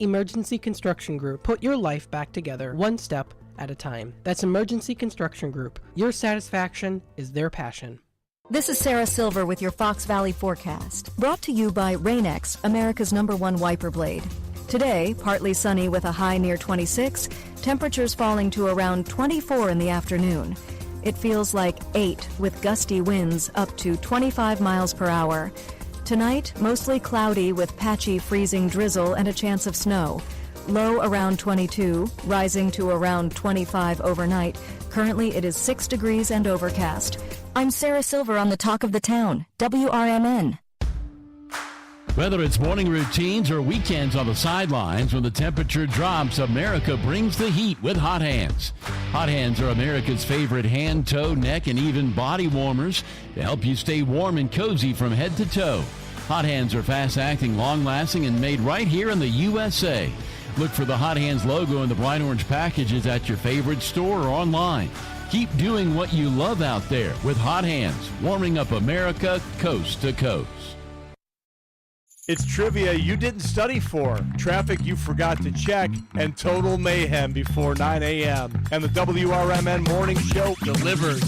Emergency Construction Group. Put your life back together, one step at a time. That's Emergency Construction Group. Your satisfaction is their passion. This is Sarah Silver with your Fox Valley forecast. Brought to you by Rain-X, America's #1 wiper blade. Today, partly sunny with a high near 26, temperatures falling to around 24 in the afternoon. It feels like 8 with gusty winds up to 25 miles per hour. Tonight, mostly cloudy with patchy freezing drizzle and a chance of snow. Low around 22, rising to around 25 overnight. Currently, it is 6 degrees and overcast. I'm Sarah Silver on the Talk of the Town, WRMN. Whether it's morning routines or weekends on the sidelines, when the temperature drops, America brings the heat with Hot Hands. Hot Hands are America's favorite hand, toe, neck, and even body warmers to help you stay warm and cozy from head to toe. Hot Hands are fast-acting, long-lasting, and made right here in the USA. Look for the Hot Hands logo in the bright orange packages at your favorite store or online. Keep doing what you love out there with Hot Hands, warming up America coast to coast. It's trivia you didn't study for, traffic you forgot to check, and total mayhem before 9 a.m. And the WRMN Morning Show delivers.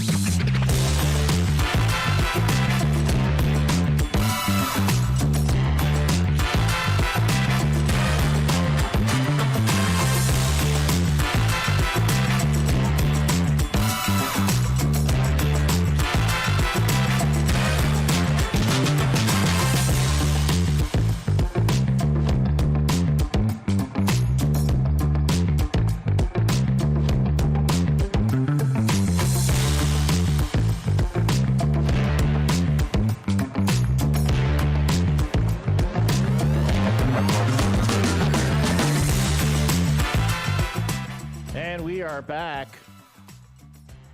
Back.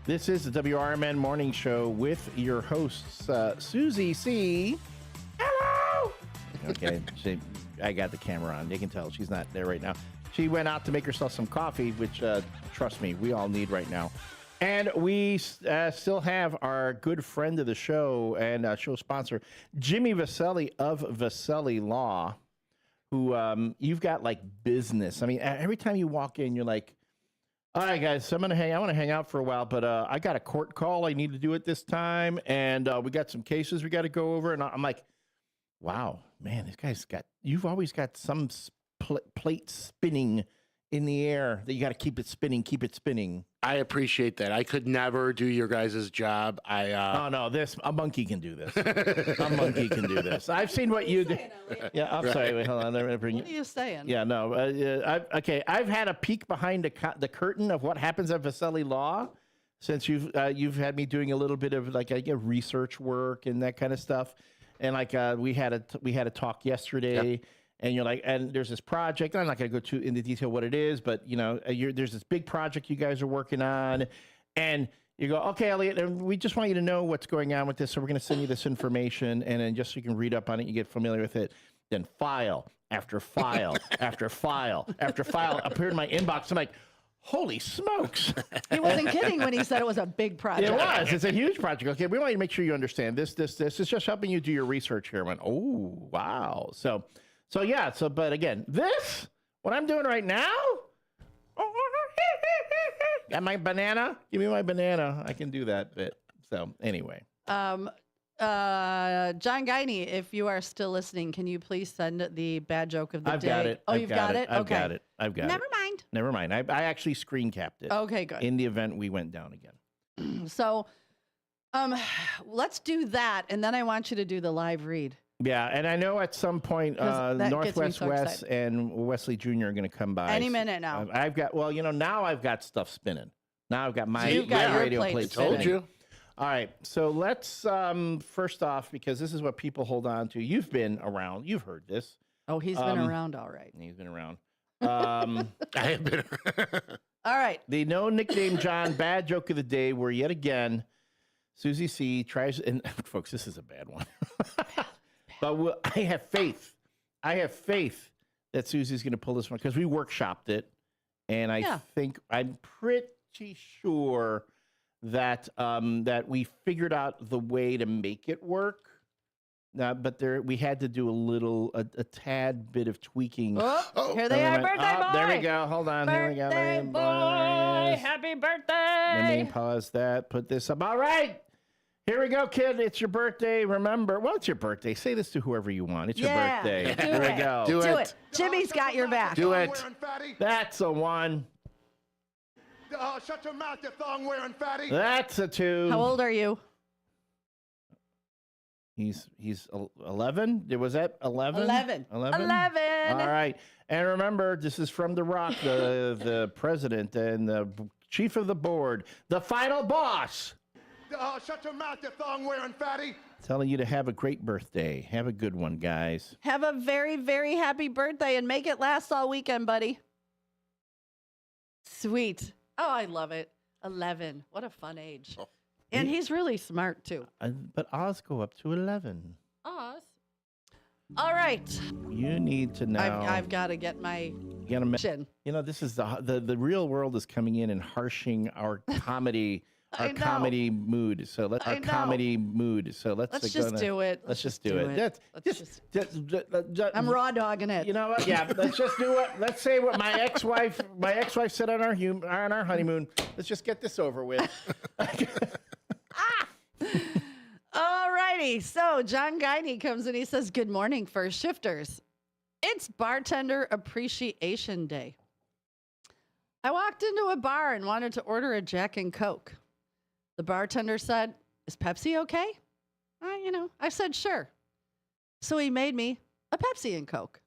This is the WRMN Morning Show with your hosts, Susie C. Hello! Okay, I got the camera on. You can tell she's not there right now. She went out to make herself some coffee, which, trust me, we all need right now. And we still have our good friend of the show and show sponsor, Jimmy Vaselli of Vaselli Law, who you've got like business. I mean, every time you walk in, you're like, all right, guys, I want to hang out for a while, but I got a court call. I need to do it this time, and we got some cases we got to go over. And I'm like, wow, man, this guy's you've always got some plate spinning in the air that you got to keep it spinning. I appreciate that. I could never do your guys' job. Oh, no, a monkey can do this. A monkey can do this. I've seen what you do. Yeah, I'm sorry. Wait, hold on. What are you saying? Yeah, no. Okay, I've had a peek behind the curtain of what happens at Vaselli Law since you've had me doing a little bit of like research work and that kind of stuff. And like we had a talk yesterday. Yep. And you're like, and there's this project. I'm not going to go too into detail what it is, but you know, there's this big project you guys are working on, and you go, okay, Elliot, and we just want you to know what's going on with this, so we're going to send you this information, and then just so you can read up on it, you get familiar with it. Then file after file after file after file appeared in my inbox. I'm like, holy smokes! He wasn't kidding when he said it was a big project. It was. It's a huge project. Okay, we want you to make sure you understand this. This is just helping you do your research here. I went, oh wow, but again, what I'm doing right now, got my banana. Give me my banana. I can do that bit. So anyway. John Guiney, if you are still listening, can you please send the bad joke of the day? I've got it. Oh, you've got it? I've got it. Never mind. I actually screen capped it. Okay, good. In the event we went down again. So, let's do that, and then I want you to do the live read. Yeah, and I know at some point Northwest Wes and Wesley Jr. are going to come by. Any minute now. Now I've got stuff spinning. Now I've got my radio plate spinning. Told you. All right, so let's first off, because this is what people hold on to. You've been around. You've heard this. Oh, he's been around, all right. He's been around. I have been. All right. The no nickname John bad joke of the day, where yet again Susie C tries, and folks, this is a bad one. But I have faith. That Susie's going to pull this one because we workshopped it, and I'm pretty sure that that we figured out the way to make it work. but we had to do a tad bit of tweaking. Oh, here they are, birthday boy. There we go. Hold on. Here we go. Birthday boy, happy birthday. Let me pause that. Put this up. All right. Here we go, kid. It's your birthday. Remember, well, it's your birthday. Say this to whoever you want. It's your birthday. Here we go. Do it. Jimmy's got your back. Do it. That's a 1. Shut your mouth, you thong wearing fatty. That's a 2. How old are you? He's 11. Was that 11? 11. 11. 11. All right. And remember, this is from The Rock, the president and the chief of the board, the final boss. Shut your mouth, you thong wearing fatty. Telling you to have a great birthday. Have a good one, guys. Have a very, very happy birthday and make it last all weekend, buddy. Sweet. Oh, I love it. 11. What a fun age. Oh. And he's really smart, too. But Oz go up to 11. Oz. All right. You need to now. I've got to get my chin. You know, this is the real world is coming in and harshing our comedy. Our comedy mood. So let's comedy mood. So let's just do it. Let's just do it. I'm raw dogging it. You know what? Yeah, let's just do it. Let's say what my ex-wife said on our honeymoon. Let's just get this over with. All righty. So John Guiney comes in. He says, "Good morning, first shifters. It's Bartender Appreciation Day. I walked into a bar and wanted to order a Jack and Coke. The bartender said, 'Is Pepsi okay?' I said, 'Sure.' So he made me a Pepsi and Coke.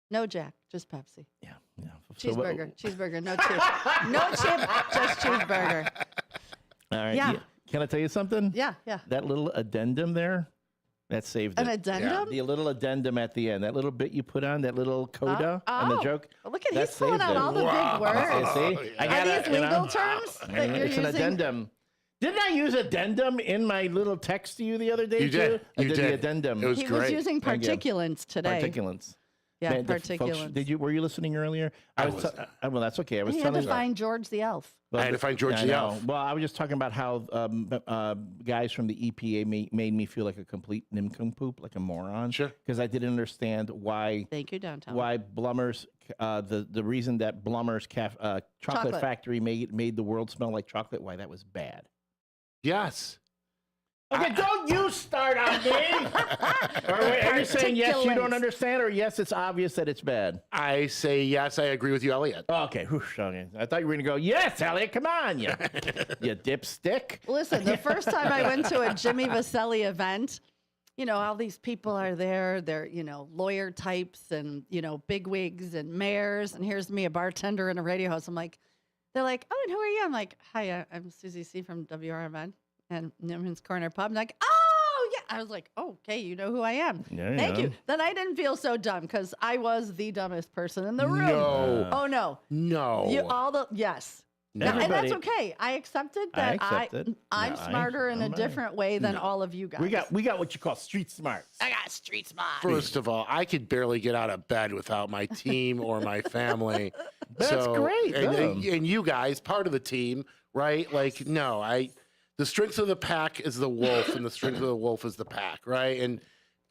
No Jack, just Pepsi. Yeah. Cheeseburger, no chip. No chip, just cheeseburger." All right. Yeah. Can I tell you something? Yeah. That little addendum there, that saved it. An addendum? The little addendum at the end, that little bit you put on, that little coda on the joke. Look at he's pulling out all the big words. See? Are these legal terms that you're it's using? An addendum. Didn't I use addendum in my little text to you the other day? You did. I did the addendum. It was He great. was using particulates today. Particulates. Yeah, Man, particulates. Were you listening earlier? Well, that's okay. I was He had telling to you. find George the Elf. I had to find George the Elf. Well, I was just talking about how guys from the EPA made me feel like a complete nincompoop, like a moron. Sure. Because I didn't understand why. Thank you, downtown. Why Blummer's the reason that Blummer's chocolate factory made the world smell like chocolate. Why that was bad. Yes. Okay, don't you start on me. Are you saying yes, you don't understand, or yes, it's obvious that it's bad? I say yes, I agree with you, Elliot. Oh, okay. Okay. I thought you were going to go, yes, Elliot, come on, you dipstick. Listen, the first time I went to a Jimmy Vaselli event, all these people are there. They're, lawyer types and, bigwigs and mayors. And here's me, a bartender in a radio host. They're like, "Oh, and who are you?" I'm like, "Hi, I'm Susie C. from WRMN and Newman's Corner Pub." And like, "Oh, yeah." I was like, "Oh, okay, you know who I am." Yeah, Thank you. Then I didn't feel so dumb because I was the dumbest person in the room. No. Oh, no. No. Yes. No, and that's okay. I accepted that I'm smarter in a different way than all of you guys. We got what you call street smarts. I got street smart. First of all, I could barely get out of bed without my team or my family. That's great. And you guys, part of the team, right? Like, no, the strength of the pack is the wolf, and the strength of the wolf is the pack, right? And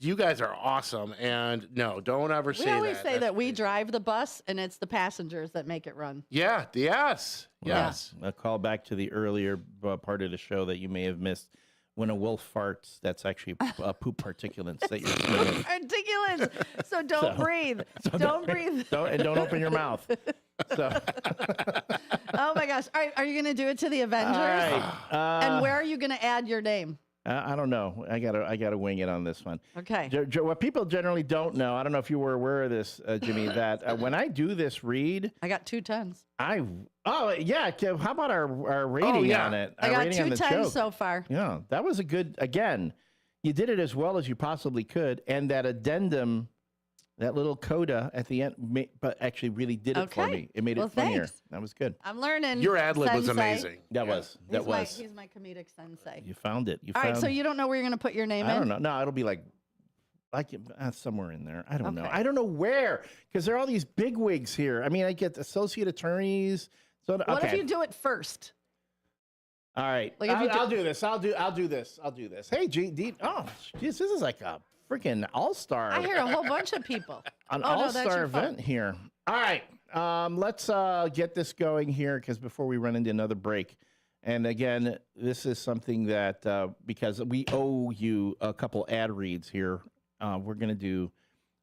you guys are awesome. And no, don't ever say that. We always say that we drive the bus, and it's the passengers that make it run. Yeah. Yes. Yes. A call back to the earlier part of the show that you may have missed. When a wolf farts, that's actually poop particulates that you're smelling. Particulates. So don't breathe. Don't breathe. Don't open your mouth. So. Oh my gosh! All right, are you going to do it to the Avengers? All right. And where are you going to add your name? I don't know. I gotta wing it on this one. Okay. What people generally don't know, I don't know if you were aware of this, Jimmy, that when I do this read, I got 2 10s. How about our rating on it? I got 2 10s so far. Yeah, that was a good. Again, you did it as well as you possibly could, and that addendum, that little coda at the end, but actually really did it for me. It made it funnier. Thanks. That was good. I'm learning. Your ad lib was sensei. amazing. That was. He's my comedic sensei. You found it. All right, so you don't know where you're going to put your name in? I don't know. No, it'll be like somewhere in there. I don't know. Okay. I don't know where, because there are all these big wigs here. I mean, I get associate attorneys. So What if you do it first? All right. Like if you I'll do this. I'll do this. Hey, GD. Oh, geez, this is like a freaking all-star. I hear a whole bunch of people. An Oh, no, that's all-star your phone. event here. All right. Let's get this going here because before we run into another break. And again, this is something that because we owe you a couple ad reads here, we're going to do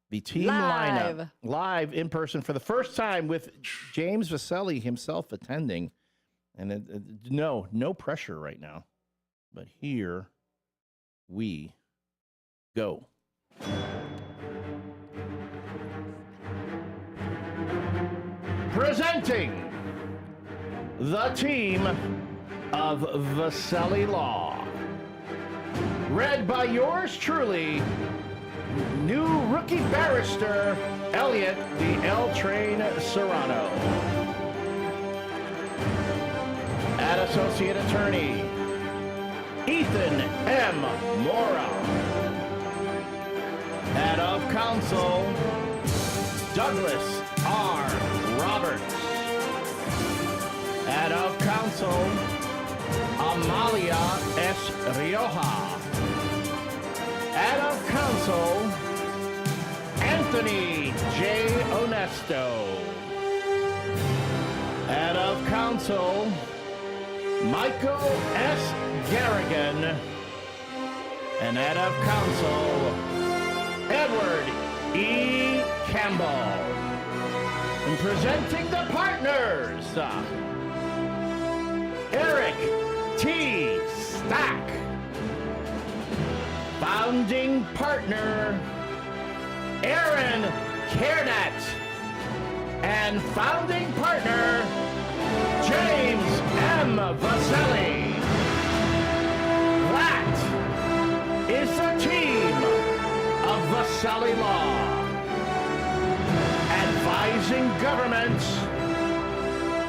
the team lineup live in person for the first time with James Vaselli himself attending. And no pressure right now. But here we go. Presenting the team of Vaselli Law. Read by yours truly, new rookie barrister, Elliot the L Train Serrano. At associate attorney, Ethan M. Mora. At of counsel, Douglas R. Roberts. At of counsel, Amalia S. Rioja. At of counsel, Anthony J. Onesto. At of counsel, Michael S. Garrigan. And at of counsel, Edward E. Campbell. And presenting the partners, Eric T. Stack. Founding partner, Aaron Cairnett. And founding partner, James M. Vaselli. That is the team of Vaselli Law. Advising governments,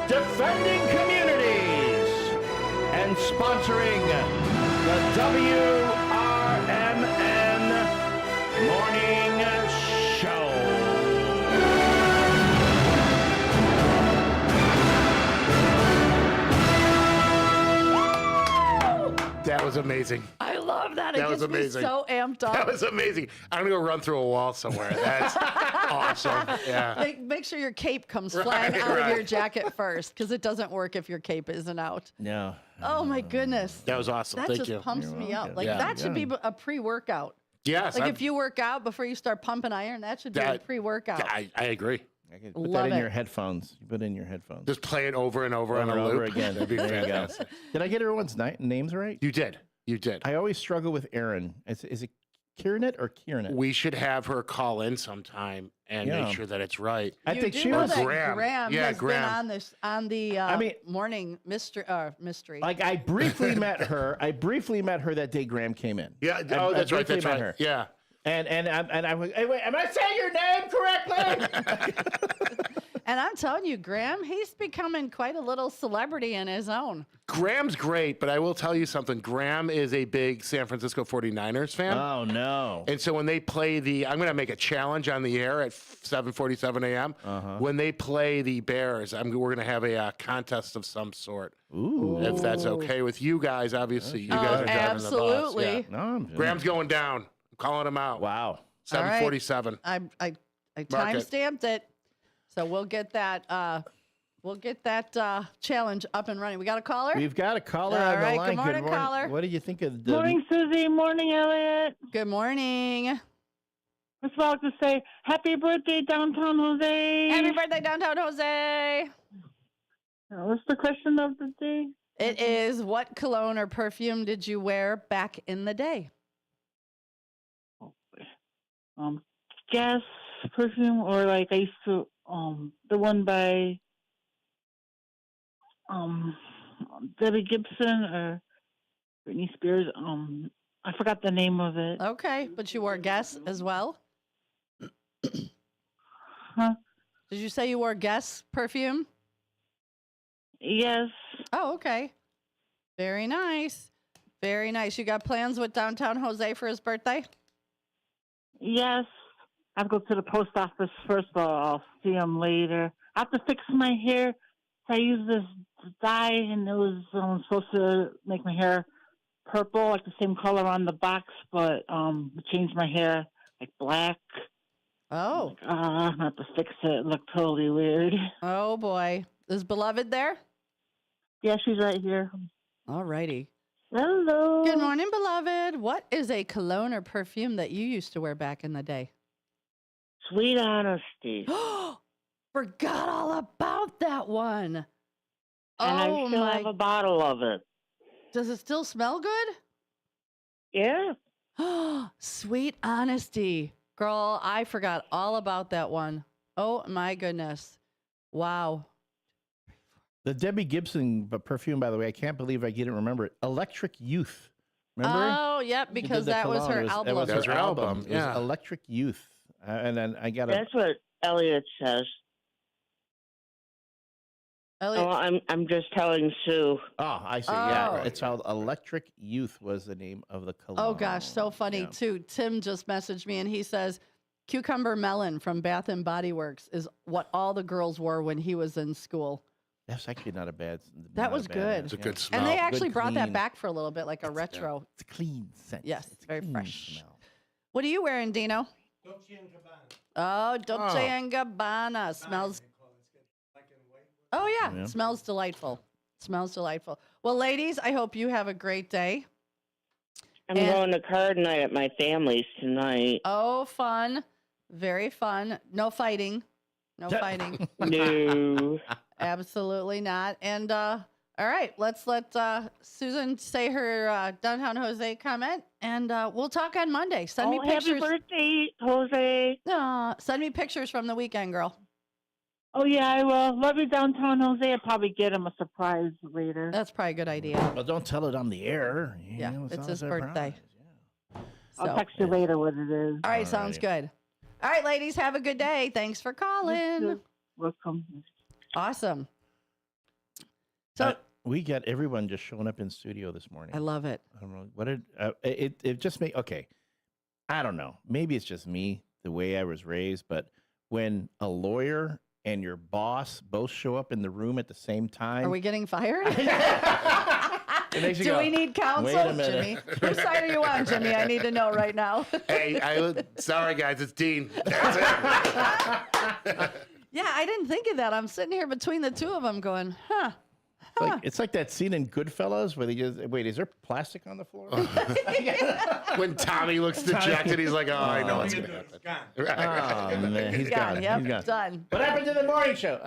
defending communities, and sponsoring the WRMN Morning Show. That was amazing. I love that. It That was gets me amazing. so amped up. That was amazing. I'm going to go run through a wall somewhere. That's awesome. Yeah. Make sure your cape comes flying out of right. your jacket first, because it doesn't work if your cape isn't out. No. Oh my goodness. That was awesome. That Thank just you. pumps me up. Like Yeah. that should be a pre-workout. Yes. Like if you work out before you start pumping iron, that should be a pre-workout. I agree. I can put Love that in it. your headphones. You put it in your headphones. Just play it over and over on a Over and loop. over again. That'd be There you go. fantastic. Did I get everyone's names right? You did. You did. I always struggle with Aaron. Is it Kiernet or Kiernet? We should have her call in sometime and Yeah. make sure that it's right. I You think do she know was. that Graham. Yeah, has Graham. been on the I mean- morning mystery. Like I briefly met her. I briefly met her that day Graham came in. Yeah. I Oh, that's right. briefly That's met right. her. Yeah. And I was. Hey, wait, am I saying your name correctly? And I'm telling you, Graham, he's becoming quite a little celebrity in his own. Graham's great, but I will tell you something. Graham is a big San Francisco 49ers fan. Oh no. And so when they play I'm going to make a challenge on the air at 7:47 a.m. When they play the Bears, we're going to have a contest of some sort. Ooh. If that's okay with you guys, obviously you guys are driving the bus. Absolutely. Yeah. No, I'm Graham's going down. I'm calling him out. Wow. 7:47. I Mark it. time-stamped it. So we'll get that challenge up and running. We got a caller? We've got a caller All on the right, line. good morning, caller. What do you think of the Morning, Susie. Morning, Elliot. Good morning. First of all, to say happy birthday, downtown Jose. Happy birthday, downtown Jose. What's the question of the day? It is, what cologne or perfume did you wear back in the day? Gas perfume, or like I used to, the one by Debbie Gibson or Britney Spears. I forgot the name of it. Okay, but you wore Guess as well? Huh? Did you say you wore Guess perfume? Yes. Oh, okay. Very nice. Very nice. You got plans with downtown Jose for his birthday? Yes. I have to go to the post office first, but I'll see him later. I have to fix my hair. So I use this dye, and it was supposed to make my hair purple, like the same color on the box, but it changed my hair like black. Oh. I have to fix it. It looked totally weird. Oh, boy. Is Beloved there? Yeah, she's right here. All righty. Hello. Good morning, Beloved. What is a cologne or perfume that you used to wear back in the day? Sweet Honesty. Forgot all about that one. And I still have a bottle of it. Does it still smell good? Yeah. Sweet Honesty. Girl, I forgot all about that one. Oh, my goodness. Wow. The Debbie Gibson perfume, by the way, I can't believe I didn't remember it. Electric Youth. Remember? Oh, yep, She did because the that was cologne. her It album. That was her album, It was yeah. Electric Youth. And then I got That's what Elliot says. Elliot. Oh, I'm just telling Sue. Oh, I see. Oh. Yeah, it's called Electric Youth was the name of the cologne. Oh, gosh, so funny, Yeah. too. Tim just messaged me, and he says, Cucumber Melon from Bath and Body Works is what all the girls wore when he was in school. That's actually not a bad. That not a was bad good. answer. It's a good Yeah. smell. And they Good, actually brought that clean. back for a little bit, like a retro. It's a clean scent. Yes, It's a very clean fresh. smell. What are you wearing, Dino? Dolce & Gabbana. Oh, Dolce Oh. and Gabbana smells. Oh yeah, Yeah. smells delightful. Smells delightful. Well, ladies, I hope you have a great day. I'm And- going to card night at my family's tonight. Oh, fun, very fun. No fighting, no Yeah. fighting. No. Absolutely not. And all right, let's let Susan say her Downtown Jose comment, and we'll talk on Monday. Send me Oh, happy pictures. birthday, Jose. Send me pictures from the weekend, girl. Oh, yeah, I will. Love you, Downtown Jose. I'll probably get him a surprise later. That's probably a good idea. Well, don't tell it on the air. You Yeah, know, it's not his a birthday. surprise. I'll So- text you later what it is. All right, sounds Alrighty. good. All right, ladies, have a good day. Thanks for calling. Welcome. Awesome. So We got everyone just showing up in studio this morning. I love it. I don't know what it just made. Okay, I don't know. Maybe it's just me, the way I was raised, but when a lawyer and your boss both show up in the room at the same time, Are we getting fired? It makes you Do go, we need counsel, "Wait a minute." Jimmy? Whose side are you on, Jimmy? I need to know right now. Hey, sorry guys, it's Dean. That's it. Yeah, I didn't think of that. I'm sitting here between the two of them going, huh. It's like that scene in Goodfellas where they just wait. Is there plastic on the floor? When Tommy looks dejected, he's like, "Oh, I know what's gonna happen." Oh man, he's gone. Yep, He's gone. done. What happened to the morning show?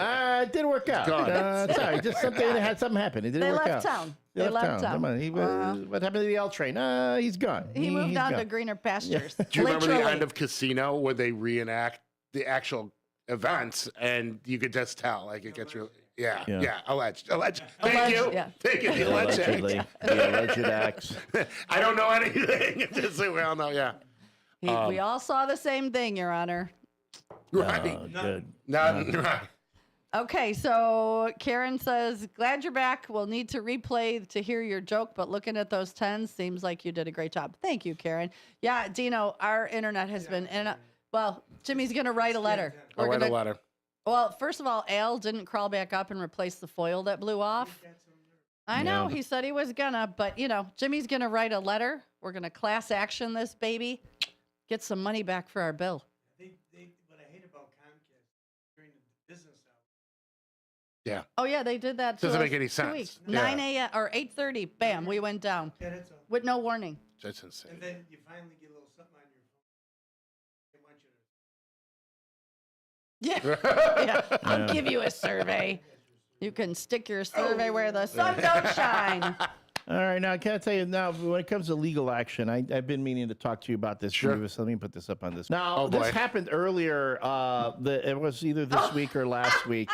It didn't work out. Gone. Sorry, just something happen. It didn't They work left out. town. They left town. Come on. What happened to the L train? He's gone. He moved he's on to gone. greener pastures. Do you remember the Literally. end of Casino where they reenact the actual events, and you could just tell, like it gets really, yeah, alleged. Thank you, yeah. thank you, the alleged. Allegedly, the alleged acts. I don't know anything. Just so we all know, yeah. We all saw the same thing, Your Honor. Right. Good. Not right. Okay, so Karen says, glad you're back. We'll need to replay to hear your joke, but looking at those 10s, seems like you did a great job. Thank you, Karen. Yeah, Dino, our internet has been in a, well, Jimmy's going to write a letter. I'll write a letter. Well, first of all, Al didn't crawl back up and replace the foil that blew off. I know, Yeah. he said he was gonna, but Jimmy's going to write a letter. We're going to class action this baby, get some money back for our bill. What I hate about Comcast during the business hours. Yeah. Oh yeah, they did that. to Doesn't us make any 2 sense. weeks. Yeah. 9 a.m. or 8:30. Bam, we went down Yeah, that's all. with no warning. That's insane. And then you finally get a little something on your phone. They want you to. Yeah, yeah. I'll give you a survey. You can stick your survey where the sun don't shine. All right, now can I tell you now? When it comes to legal action, I've been meaning to talk to you about this. Sure. Previous. Let me put this up on this. Now Oh, boy. this happened earlier. It was either this week or last week.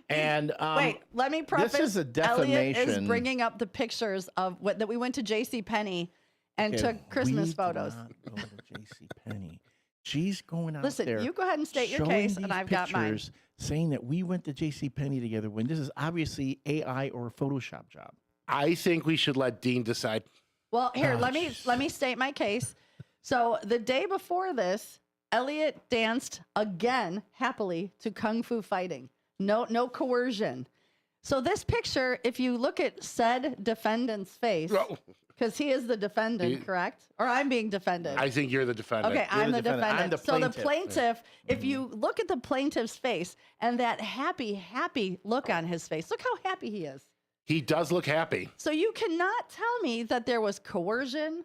And Wait, let me preface. this is a Elliot is defamation. bringing up the pictures of that we went to J.C. Penney and took Christmas we photos. Did not go to J.C. Penney. She's going out Listen, there. you go ahead and state your showing case, and these I've got mine. pictures saying that we went to J.C. Penney together when this is obviously AI or a Photoshop job. I think we should let Dean decide. Well, here, Oh, let me state my case. So the day before this, Elliot danced again happily to Kung Fu fighting. No coercion. So this picture, if you look at said defendant's face, because he is the defendant, correct? Or I'm being defended. I think you're the defendant. Okay, I'm the defendant. I'm the So the plaintiff. plaintiff, if you look at the plaintiff's face and that happy look on his face, look how happy he is. He does look happy. So you cannot tell me that there was coercion,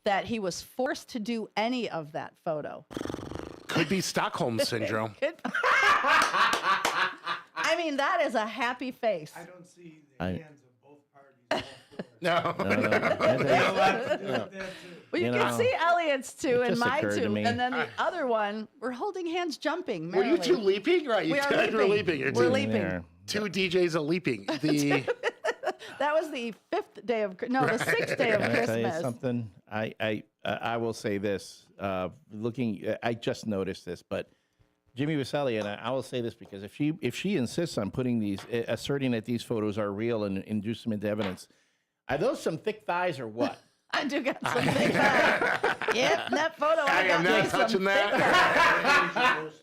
that he was forced to do any of that photo. Could be Stockholm syndrome. I mean, that is a happy face. I don't see the hands of both parties. No. Well, you can see Elliot's two it and just my occurred to two. me. And then the other one, we're holding hands jumping. Were you merrily. two leaping? Right. You We are guys were leaping. You're We're two, leaping. two DJs are leaping. That was the 5th day of, no, the 6th day of Can I tell you Christmas. something? I will say this. I just noticed this, but Jimmy Vaselli, and I will say this because if she insists on putting these, asserting that these photos are real and induce them into evidence, are those some thick thighs or what? I do got some big thighs. Yep, that photo. I am got not me some touching thick that. thighs.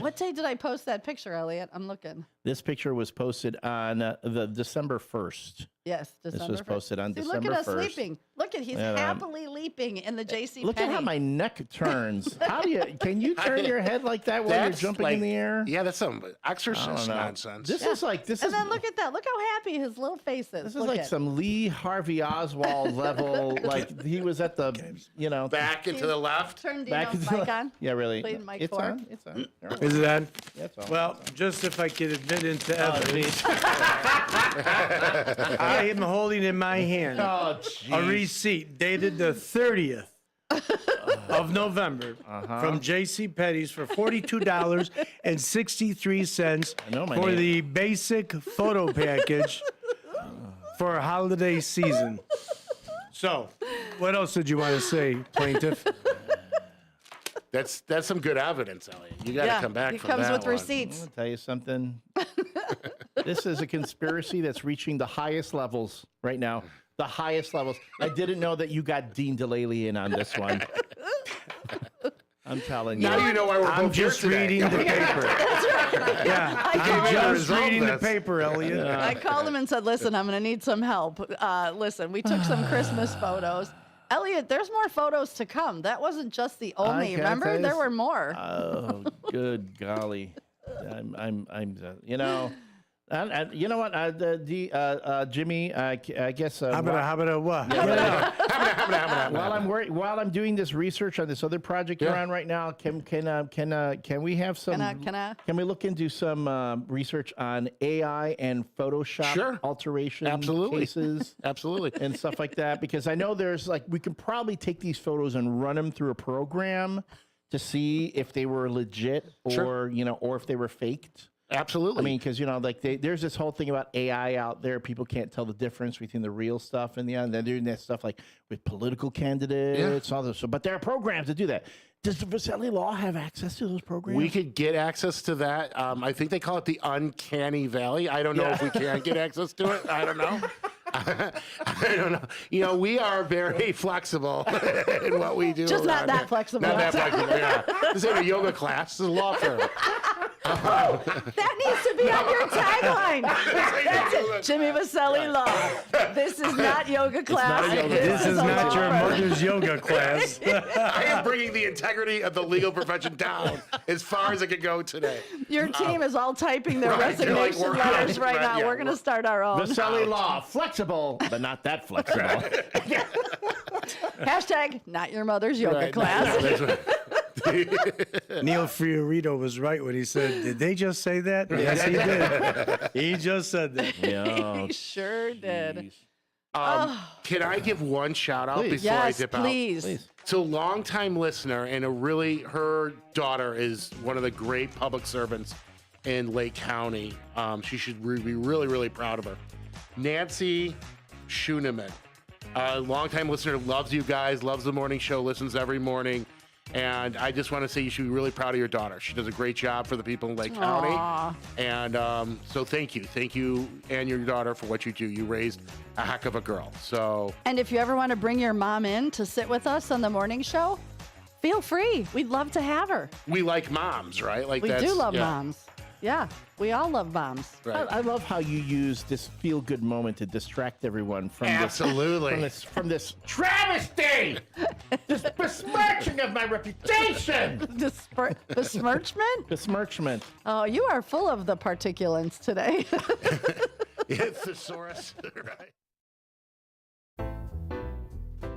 What day did I post that picture, Elliot? I'm looking. This picture was posted on the December 1st. Yes, December. This was 1st. posted on See, December look at us 1st. leaping. Look at he's And, happily leaping in the JC Look at how my neck turns. How do you? Can you turn your head like that while you're That's jumping like- in the air? Yeah, that's some I don't exorcist know. nonsense. This is like this And is. then look at that. Look how happy his little face is. This is Look like at. some Lee Harvey Oswald level. Like he was at the, back and to the left. Turn back Dino's into mic the- on. Yeah, really. Played mic It's 4. on. It's on. All right. Is it on? That's all. Well, just if I could admit into evidence, geez. I am holding in my hand Oh, a jeez. receipt dated the 30th of November from J.C. Penney's for $42.63 I know my for name. the basic photo package for a holiday season. So, what else did you want to say, plaintiff? That's some good evidence, Elliot. You got to Yeah, come back it from comes that with one. receipts. I'll tell you something. This is a conspiracy that's reaching the highest levels right now. The highest levels. I didn't know that you got Dean DeLaley in on this one. I'm telling you. Now you know why we're I'm both here just today. reading the paper. Yeah, I I'm called just resolve reading the this. paper, Elliot. I called him and said, listen, I'm going to need some help. Listen, we took some Christmas photos. Elliot, there's more photos to come. That wasn't just the only. can I Remember? tell you There this? were more. Oh, good golly. I'm you know. You know what, Jimmy? I guess How about a what? while I'm doing this research on this other project you're on right now, can we have some? Can we look into some research on AI and Photoshop alteration cases? Absolutely. And stuff like that, because I know there's we can probably take these photos and run them through a program to see if they were legit or or if they were faked. Absolutely. I mean, because there's this whole thing about AI out there. People can't tell the difference between the real stuff and they're doing that stuff with political candidates, all this. But there are programs that do that. Does the Vaselli Law have access to those programs? We could get access to that. I think they call it the Uncanny Valley. I don't know if we can get access to it. I don't know. I don't know. We are very flexible in what we do. Just not around that here. flexible. Not that flexible, yeah. This ain't a yoga class. This is a law firm. That needs to be on your tagline. That's it. Jimmy Vaselli Law. This is not yoga class. This is a not law your firm. mother's yoga class. I am bringing the integrity of the legal profession down as far as I could go today. Your team is all typing their Right, they're like, resignation we're letters out. right Right, now. yeah, We're going to we're- start our own. Vaselli Law, flexible, but not that flexible. Hashtag not your mother's yoga Right. class. That's right. Neil Fiorito was right when he said, "Did they just say that?" Yes, he did. He just said that. Yeah. He sure did. Can I give one shout out Please. before I Yes, dip please. out? So, longtime listener, and her daughter is one of the great public servants in Lake County. She should be really, really proud of her. Nancy Schuneman, a longtime listener, loves you guys, loves the morning show, listens every morning. And I just want to say you should be really proud of your daughter. She does a great job for the people in Lake County. And so thank you and your daughter for what you do. You raised a heck of a girl. So, And if you ever want to bring your mom in to sit with us on the morning show, feel free. We'd love to have her. we like moms, right? Like We do love moms. Yeah, we all love bombs. Right. I love how you use this feel-good moment to distract everyone from Absolutely. from this travesty, this besmirching of my reputation. Besmirchment? Besmirchment. Oh, you are full of the particulates today. It's thesaurus, right?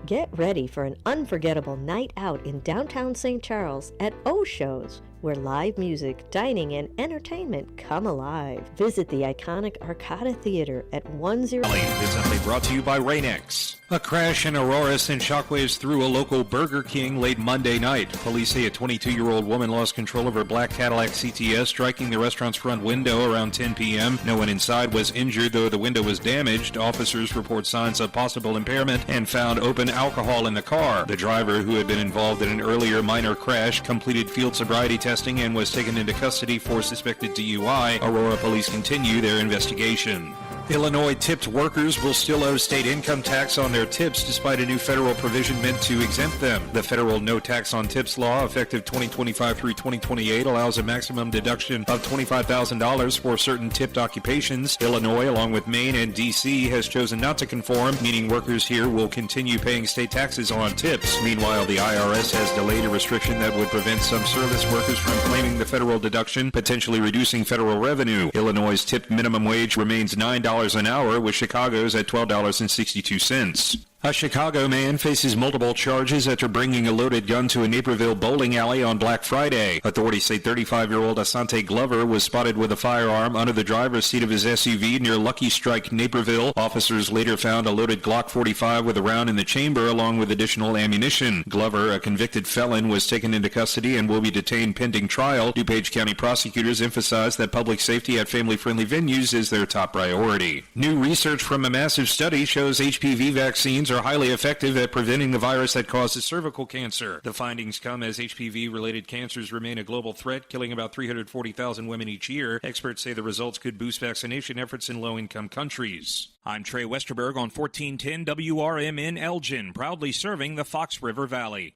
Get ready for an unforgettable night out in downtown St. Charles at O-Shows, where live music, dining, and entertainment come alive. Visit the iconic Arcada Theater at 10... Presently brought to you by Rain-X. A crash in Aurora sent shockwaves through a local Burger King late Monday night. Police say a 22-year-old woman lost control of her black Cadillac CTS, striking the restaurant's front window around 10 p.m. No one inside was injured, though the window was damaged. Officers report signs of possible impairment and found open alcohol in the car. The driver, who had been involved in an earlier minor crash, completed field sobriety testing and was taken into custody for suspected DUI. Aurora police continue their investigation. Illinois tipped workers will still owe state income tax on their tips despite a new federal provision meant to exempt them. The federal no tax on tips law, effective 2025 through 2028, allows a maximum deduction of $25,000 for certain tipped occupations. Illinois, along with Maine and D.C., has chosen not to conform, meaning workers here will continue paying state taxes on tips. Meanwhile, the IRS has delayed a restriction that would prevent some service workers from claiming the federal deduction, potentially reducing federal revenue. Illinois' tipped minimum wage remains $9 an hour, with Chicago's at $12.62. A Chicago man faces multiple charges after bringing a loaded gun to a Naperville bowling alley on Black Friday. Authorities say 35-year-old Asante Glover was spotted with a firearm under the driver's seat of his SUV near Lucky Strike, Naperville. Officers later found a loaded Glock 45 with a round in the chamber along with additional ammunition. Glover, a convicted felon, was taken into custody and will be detained pending trial. DuPage County prosecutors emphasized that public safety at family-friendly venues is their top priority. New research from a massive study shows HPV vaccines are highly effective at preventing the virus that causes cervical cancer. The findings come as HPV-related cancers remain a global threat, killing about 340,000 women each year. Experts say the results could boost vaccination efforts in low-income countries. I'm Trey Westerberg on 1410 WRMN Elgin, proudly serving the Fox River Valley.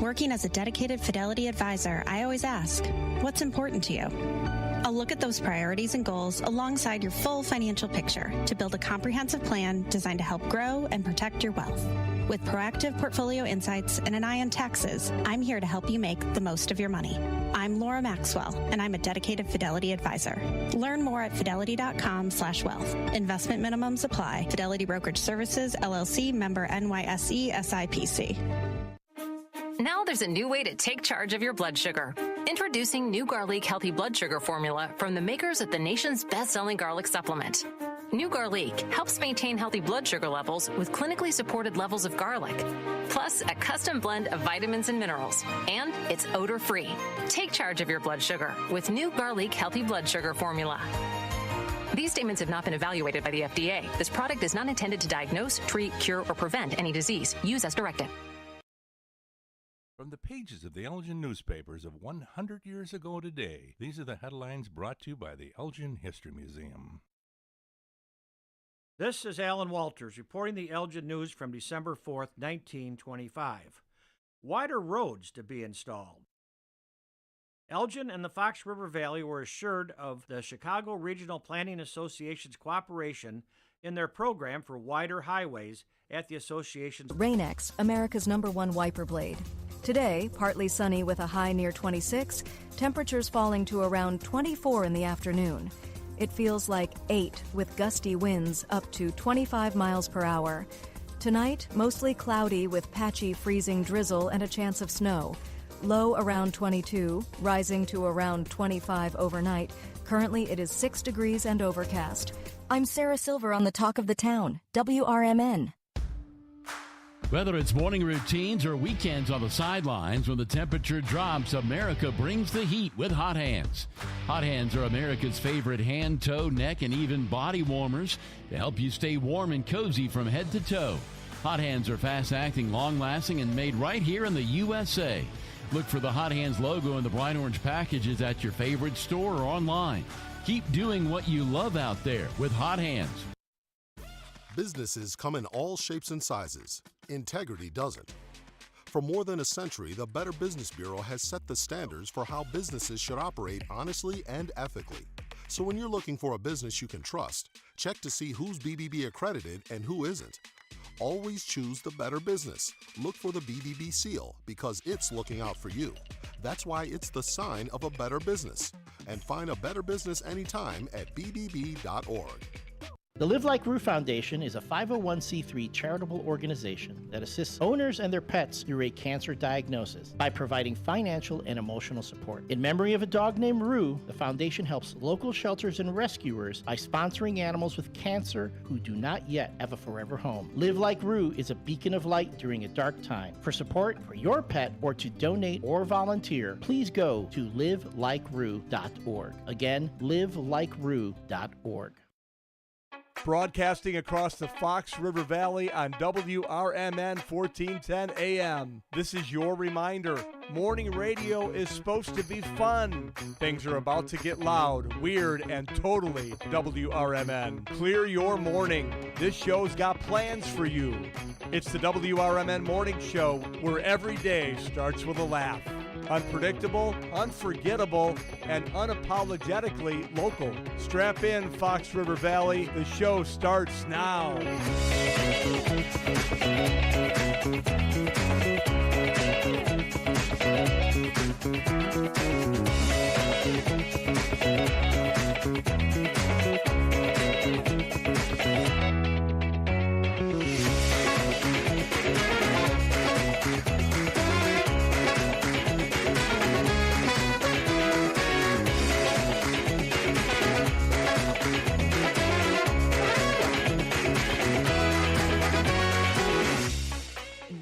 Working as a dedicated Fidelity advisor, I always ask, what's important to you? I'll look at those priorities and goals alongside your full financial picture to build a comprehensive plan designed to help grow and protect your wealth. With proactive portfolio insights and an eye on taxes, I'm here to help you make the most of your money. I'm Laura Maxwell, and I'm a dedicated Fidelity advisor. Learn more at fidelity.com/wealth. Investment minimums apply. Fidelity Brokerage Services, LLC, member NYSE, SIPC. Now there's a new way to take charge of your blood sugar. Introducing New Garlic Healthy Blood Sugar Formula from the makers of the nation's best-selling garlic supplement. New Garlic helps maintain healthy blood sugar levels with clinically supported levels of garlic, plus a custom blend of vitamins and minerals, and it's odor-free. Take charge of your blood sugar with New Garlic Healthy Blood Sugar Formula. These statements have not been evaluated by the FDA. This product is not intended to diagnose, treat, cure, or prevent any disease. Use as directed. From the pages of the Elgin newspapers of 100 years ago today, these are the headlines brought to you by the Elgin History Museum. This is Alan Walters reporting the Elgin News from December 4th, 1925. Wider roads to be installed. Elgin and the Fox River Valley were assured of the Chicago Regional Planning Association's cooperation in their program for wider highways at the association's... Rain-X, America's #1 wiper blade. Today, partly sunny with a high near 26, temperatures falling to around 24 in the afternoon. It feels like 8 with gusty winds up to 25 miles per hour. Tonight, mostly cloudy with patchy freezing drizzle and a chance of snow. Low around 22, rising to around 25 overnight. Currently, it is 6 degrees and overcast. I'm Sarah Silver on the Talk of the Town, WRMN. Whether it's morning routines or weekends on the sidelines, when the temperature drops, America brings the heat with Hot Hands. Hot Hands are America's favorite hand, toe, neck, and even body warmers to help you stay warm and cozy from head to toe. Hot Hands are fast-acting, long-lasting, and made right here in the USA. Look for the Hot Hands logo in the bright orange packages at your favorite store or online. Keep doing what you love out there with Hot Hands. Businesses come in all shapes and sizes. Integrity doesn't. For more than a century, the Better Business Bureau has set the standards for how businesses should operate honestly and ethically. So when you're looking for a business you can trust, check to see who's BBB accredited and who isn't. Always choose the better business. Look for the BBB seal because it's looking out for you. That's why it's the sign of a better business. And find a better business anytime at bbb.org. The Live Like Roo Foundation is a 501c3 charitable organization that assists owners and their pets through a cancer diagnosis by providing financial and emotional support. In memory of a dog named Roo, the foundation helps local shelters and rescuers by sponsoring animals with cancer who do not yet have a forever home. Live Like Roo is a beacon of light during a dark time. For support for your pet or to donate or volunteer, please go to livelikeRoo.org. Again, livelikeRoo.org. Broadcasting across the Fox River Valley on WRMN 1410 AM. This is your reminder. Morning radio is supposed to be fun. Things are about to get loud, weird, and totally WRMN. Clear your morning. This show's got plans for you. It's the WRMN Morning Show, where every day starts with a laugh. Unpredictable, unforgettable, and unapologetically local. Strap in, Fox River Valley. The show starts now.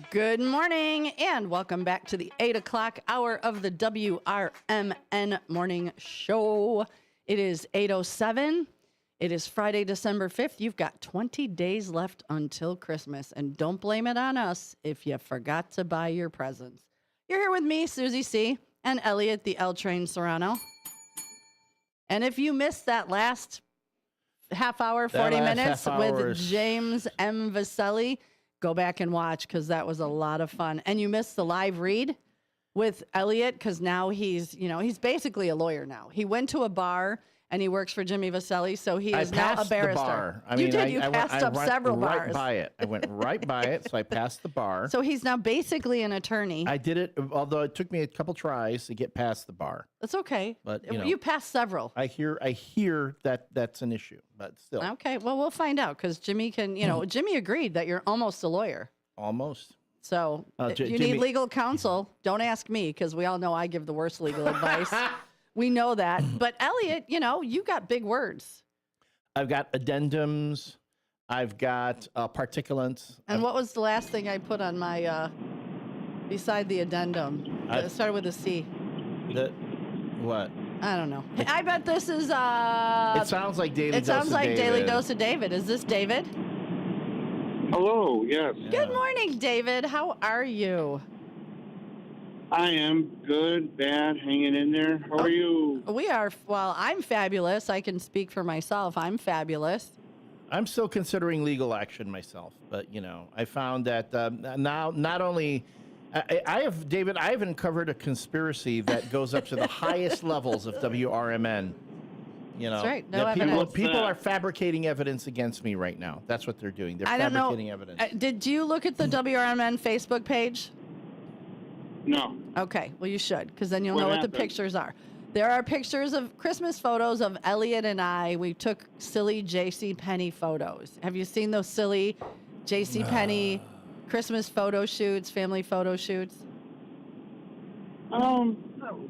Good morning and welcome back to the 8 o'clock hour of the WRMN Morning Show. It is 8:07. It is Friday, December 5th. You've got 20 days left until Christmas, and don't blame it on us if you forgot to buy your presents. You're here with me, Susie C., and Elliot, the L Train Serrano. And if you missed that last half hour, 40 minutes with James M. Vaselli, go back and watch because that was a lot of fun. And you missed the live read with Elliot because now he's basically a lawyer now. He went to a bar and he works for Jimmy Vaselli, so he is now a barrister. You passed up several bars. Right by it. I went right by it, so I passed the bar. So he's now basically an attorney. I did it, although it took me a couple tries to get past the bar. That's okay. But you passed several. I hear that that's an issue, but still. Okay, well, we'll find out because Jimmy can, Jimmy agreed that you're almost a lawyer. Almost. So if you need legal counsel, don't ask me because we all know I give the worst legal advice. We know that. But Elliot, you got big words. I've got addendums. I've got particulates. And what was the last thing I put on my, beside the addendum? It started with a C. What? I don't know. I bet this is, it sounds like Daily Dose of David. It sounds like Daily Dose of David. Is this David? Hello, yes. Good morning, David. How are you? I am good, bad, hanging in there. How are you? I'm fabulous. I can speak for myself. I'm fabulous. I'm still considering legal action myself, but, I found that now not only... I have uncovered a conspiracy that goes up to the highest levels of WRMN. That's right. No evidence. People are fabricating evidence against me right now. That's what they're doing. They're fabricating evidence. Did you look at the WRMN Facebook page? No. Okay. Well, you should, because then you'll know what the pictures are. There are pictures of Christmas photos of Elliot and I. We took silly JCPenney photos. Have you seen those silly JCPenney Christmas photo shoots, family photo shoots? Not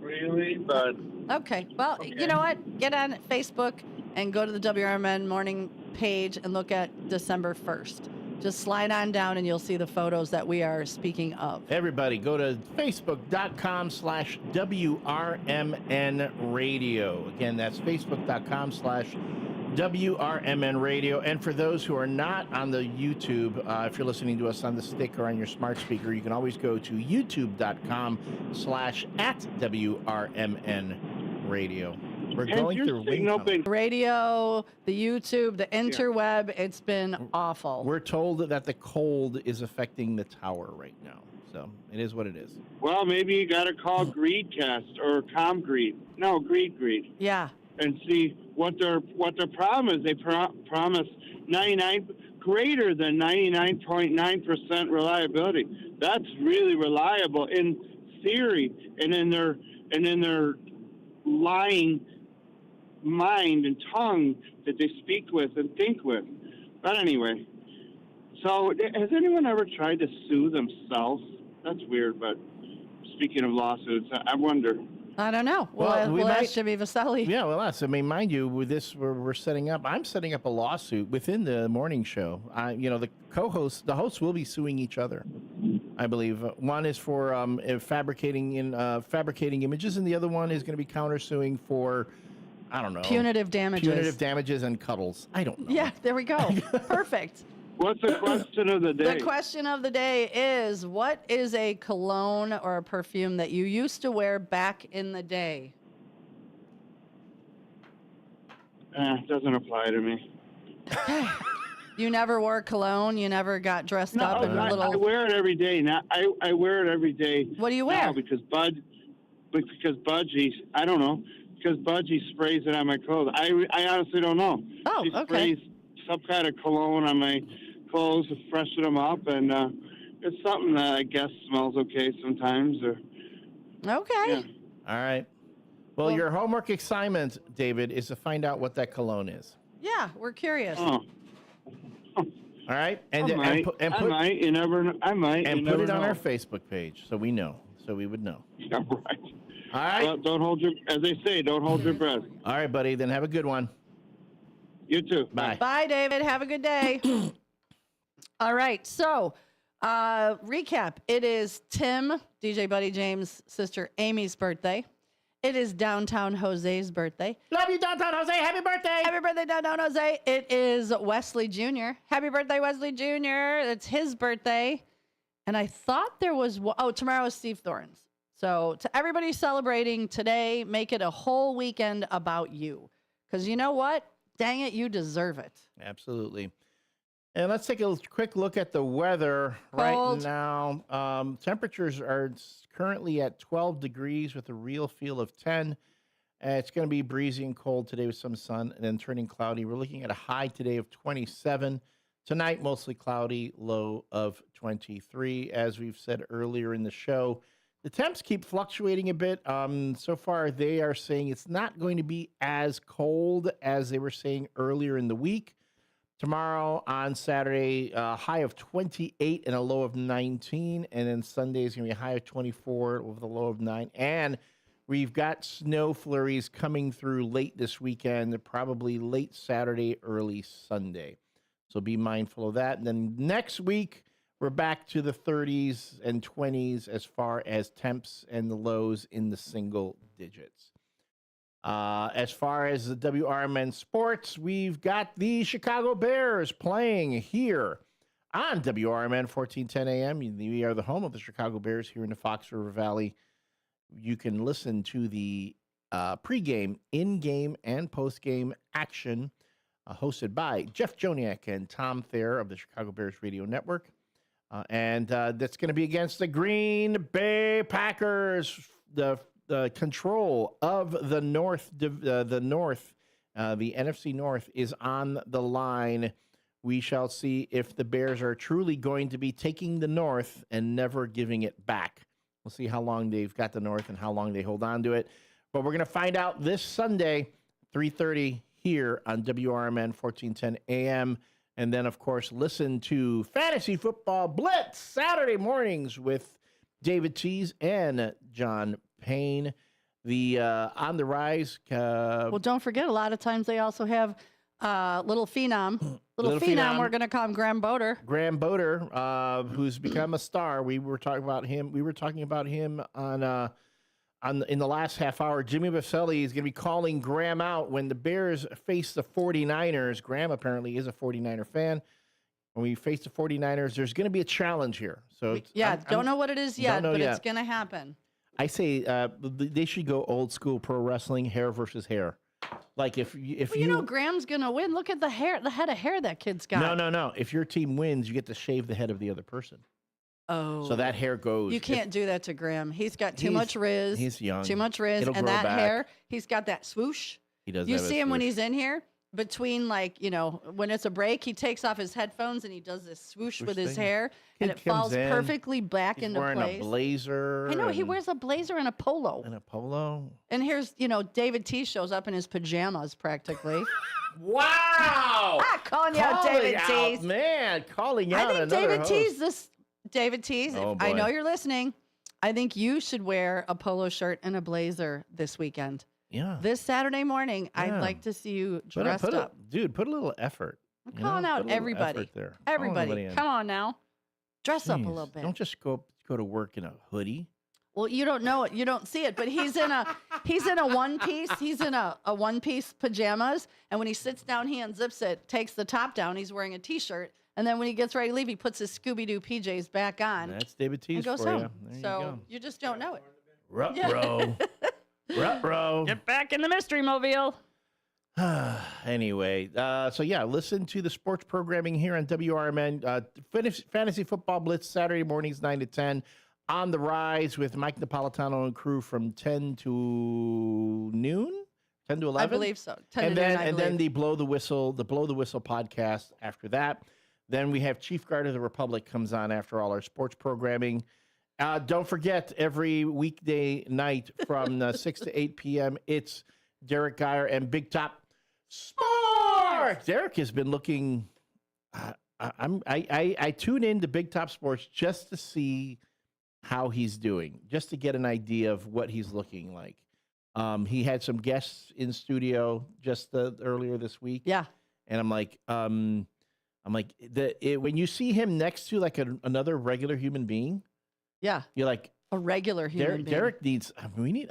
really, but... Okay. Well, you know what? Get on Facebook and go to the WRMN morning page and look at December 1st. Just slide on down and you'll see the photos that we are speaking of. Everybody, go to facebook.com/WRMN radio. Again, that's facebook.com/WRMN radio. And for those who are not on the YouTube, if you're listening to us on the stick or on your smart speaker, you can always go to youtube.com/@WRMN radio. We're going through radio, the YouTube, the interweb. It's been awful. We're told that the cold is affecting the tower right now. So it is what it is. Well, maybe you got to call Greedcast or ComGreed. No, Greed. Yeah. And see what their problem is. They promise 99 greater than 99.9% reliability. That's really reliable in theory, and in their lying mind and tongue that they speak with and think with. But anyway, so has anyone ever tried to sue themselves? That's weird, but speaking of lawsuits, I wonder. I don't know. We'll ask Jimmy Vaselli. Yeah, well, I mean, mind you, with this, we're setting up. I'm setting up a lawsuit within the morning show. The hosts will be suing each other. I believe one is for fabricating images, and the other one is going to be countersuing for, I don't know, punitive damages and cuddles. I don't know. Yeah, there we go. Perfect. What's the question of the day? The question of the day is, what is a cologne or a perfume that you used to wear back in the day? It doesn't apply to me. You never wore cologne? You never got dressed up in I wear it every day. Now I wear it every day. What do you wear? Because Budgie, I don't know. Because Budgie sprays it on my clothes. I honestly don't know. Oh, she sprays some kind of cologne on my clothes to freshen them up, and it's something that I guess smells okay sometimes. Okay. Yeah. All right. Well, your homework assignment, David, is to find out what that cologne is. Yeah, we're curious. Oh. All right, I might. You never know. I might. And you put never it on know. our Facebook page so we know, so we would know. Yeah, right. All right. Well, don't hold your, as they say, don't hold your breath. All right, buddy. Then have a good one. You too. Bye. Bye, David. Have a good day. All right. So, recap. It is Tim, DJ Buddy James' sister Amy's birthday. It is Downtown Jose's birthday. Love you, Downtown Jose. Happy birthday. Happy birthday, Downtown Jose. It is Wesley Jr. Happy birthday, Wesley Jr. It's his birthday. And I thought there was, tomorrow is Steve Thorne's. So to everybody celebrating today, make it a whole weekend about you. Because you know what? Dang it, you deserve it. Absolutely. And let's take a quick look at the weather Cold. right now. Temperatures are currently at 12 degrees with a real feel of 10. It's going to be breezy and cold today with some sun and then turning cloudy. We're looking at a high today of 27. Tonight, mostly cloudy, low of 23. As we've said earlier in the show, the temps keep fluctuating a bit. So far, they are saying it's not going to be as cold as they were saying earlier in the week. Tomorrow on Saturday, a high of 28 and a low of 19. And then Sunday is going to be a high of 24 with a low of 9. And we've got snow flurries coming through late this weekend, probably late Saturday, early Sunday. So be mindful of that. And then next week, we're back to the 30s and 20s as far as temps and the lows in the single digits. As far as the WRMN sports, we've got the Chicago Bears playing here on WRMN 1410 AM. We are the home of the Chicago Bears here in the Fox River Valley. You can listen to the pregame, in-game, and post-game action hosted by Jeff Joniak and Tom Thayer of the Chicago Bears Radio Network. And that's going to be against the Green Bay Packers, the control of the North, the NFC North is on the line. We shall see if the Bears are truly going to be taking the North and never giving it back. We'll see how long they've got the North and how long they hold on to it. But we're going to find out this Sunday, 3:30 here on WRMN 1410 AM. And then, of course, listen to Fantasy Football Blitz Saturday mornings with David Tease and John Payne. The On the Rise. Well, don't forget, a lot of times they also have Little Phenom. Little Phenom, we're going to call him Graham Boder. Graham Boder, who's become a star. We were talking about him in the last half hour. Jimmy Vaselli is going to be calling Graham out when the Bears face the 49ers. Graham apparently is a 49er fan. When we face the 49ers, there's going to be a challenge here. So don't know what it is yet, but yet. It's going to happen. I say they should go old school pro wrestling, hair versus hair. Like if you know Graham's going to win. Look at the head of hair that kid's got. No. If your team wins, you get to shave the head of the other person. Oh. So that hair goes. You can't do that to Graham. He's got too much riz. He's young. Too much riz. It'll and grow that back. hair, he's got that swoosh. He does. You have a see him when swoosh. he's in here, between when it's a break, he takes off his headphones and he does this swoosh with his thing. hair, and Kid it falls comes in, perfectly back He's into wearing place. a blazer. I know, he and- wears a blazer and a polo. and a polo. And here's, David T shows up in his pajamas practically. Wow! Calling you out, David T's. Man, calling out I think another David host. T's David T's. Oh, I know boy. you're listening. I think you should wear a polo shirt and a blazer this weekend. Yeah. This Saturday morning, I'd Yeah. like to see you Put a- dressed put a- up. Dude, put a little effort. I'm you know? calling Put a out little everybody. effort there. Call Everybody, in. come on now. Dress up a Jeez, little bit. Don't just go to work in a hoodie. Well, you don't know it. You don't see it, but he's in a one piece. He's in a one piece pajamas, and when he sits down, he unzips it, takes the top down. He's wearing a t-shirt, and then when he gets ready to leave, he puts his Scooby Doo PJs back on. That's David T's and goes for home. you. There you So go. you just don't know it. Ruh-roh. Ruh-roh. Get back in the mystery mobile. Anyway, so yeah, listen to the sports programming here on WRMN. Fantasy Football Blitz, Saturday mornings, 9 to 10. On the Rise with Mike Napolitano and crew from 10 to noon? 10 to 11? I believe so. 10 and to then noon, I and then believe. the Blow the Whistle podcast after that. Then we have Chief Guard of the Republic comes on after all our sports programming. Don't forget, every weekday night from 6 to 8 p.m., it's Derek Geyer and Big Top Sports. Derek has been looking. I tune in to Big Top Sports just to see how he's doing, just to get an idea of what he's looking like. He had some guests in studio just earlier this week. Yeah, and I'm like, when you see him next to like another regular human being, yeah, you're like a regular human being. Derek needs.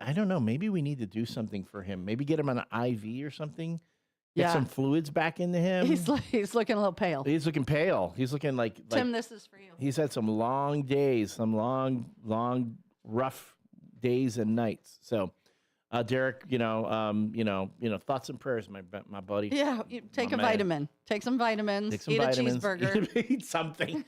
I don't know. Maybe we need to do something for him. Maybe get him on an IV or something. Get Yeah. some fluids back into him. He's looking a little pale. He's looking pale. He's looking like Tim, this is for you. He's had some long days, some long, rough days and nights. So, Derek, thoughts and prayers, my buddy. Yeah, you take a My man. vitamin. Take some vitamins. Take some eat vitamins. a cheeseburger. Eat something.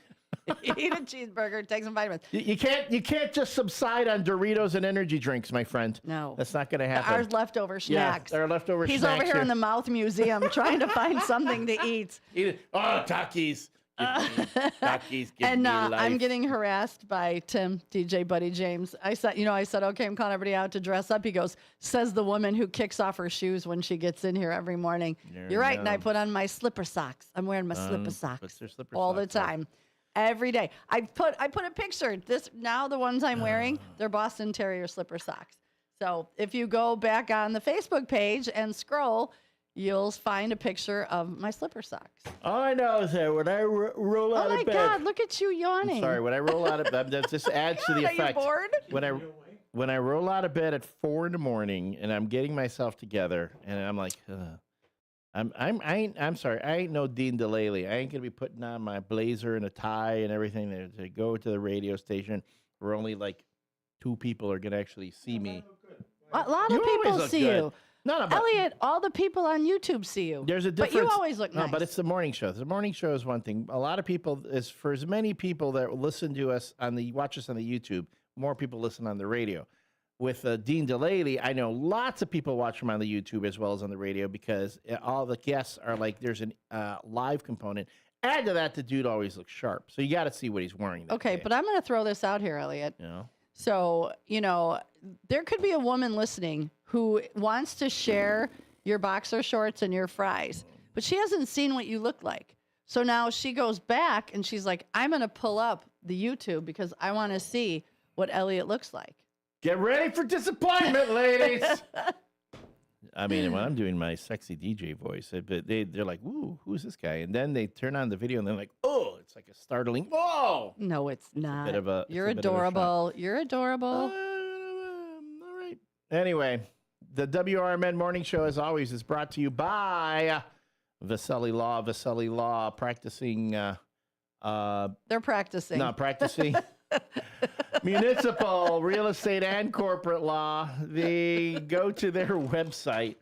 Eat a cheeseburger. Take some vitamins. You can't just subside on Doritos and energy drinks, my friend. No, that's not going to happen. Our leftover snacks. Yeah, our leftover He's snacks. over here in the mouth museum trying to find something to eat. Eat it. Oh, Takis. Takis give And me I'm life. getting harassed by Tim, DJ Buddy James. I said, okay, I'm calling everybody out to dress up. He goes, says the woman who kicks off her shoes when she gets in here every morning. There You're right. you And I go. put on my slipper socks. I'm wearing my slipper Puts socks their slipper all the socks on. time. Every day. I put a picture. The ones I'm wearing, they're Boston Terrier slipper socks. So if you go back on the Facebook page and scroll, you'll find a picture of my slipper socks. All I know is that when I roll out Oh my of bed. God, look at you yawning. I'm sorry, when I roll out of bed, that just adds to the Are you effect. bored? When I roll out of bed at 4 a.m. and I'm getting myself together, and I'm like, I'm sorry, I ain't no Dean DeLaley. I ain't gonna be putting on my blazer and a tie and everything to go to the radio station where only like 2 people are gonna actually see me. A lot of You always people look see good. you. No, but Elliot, all the people on YouTube see you. there's a But difference. you always look No, nice. but it's the morning show. The morning show is one thing. A lot of people, for as many people that listen to us watch us on the YouTube, more people listen on the radio. With Dean DeLaley, I know lots of people watch him on the YouTube as well as on the radio because all the guests are like, there's a live component. Add to that, the dude always looks sharp. So you got to see what he's wearing. Okay, but I'm going to throw this out here, Elliot. Yeah. So, there could be a woman listening who wants to share your boxer shorts and your fries, but she hasn't seen what you look like. So now she goes back and she's like, I'm going to pull up the YouTube because I want to see what Elliot looks like. Get ready for disappointment, ladies. I mean, when I'm doing my sexy DJ voice, they're like, "Ooh, who's this guy?" And then they turn on the video and they're like, "Oh, it's like a startling whoa!" No, it's not. bit of a- it's You're a bit of a shock. adorable. You're adorable. All right. Anyway, the WRMN Morning Show, as always, is brought to you by Vasselli Law. Vasselli Law, practicing. They're practicing. Not practicing. Municipal, real estate, and corporate law. They go to their website.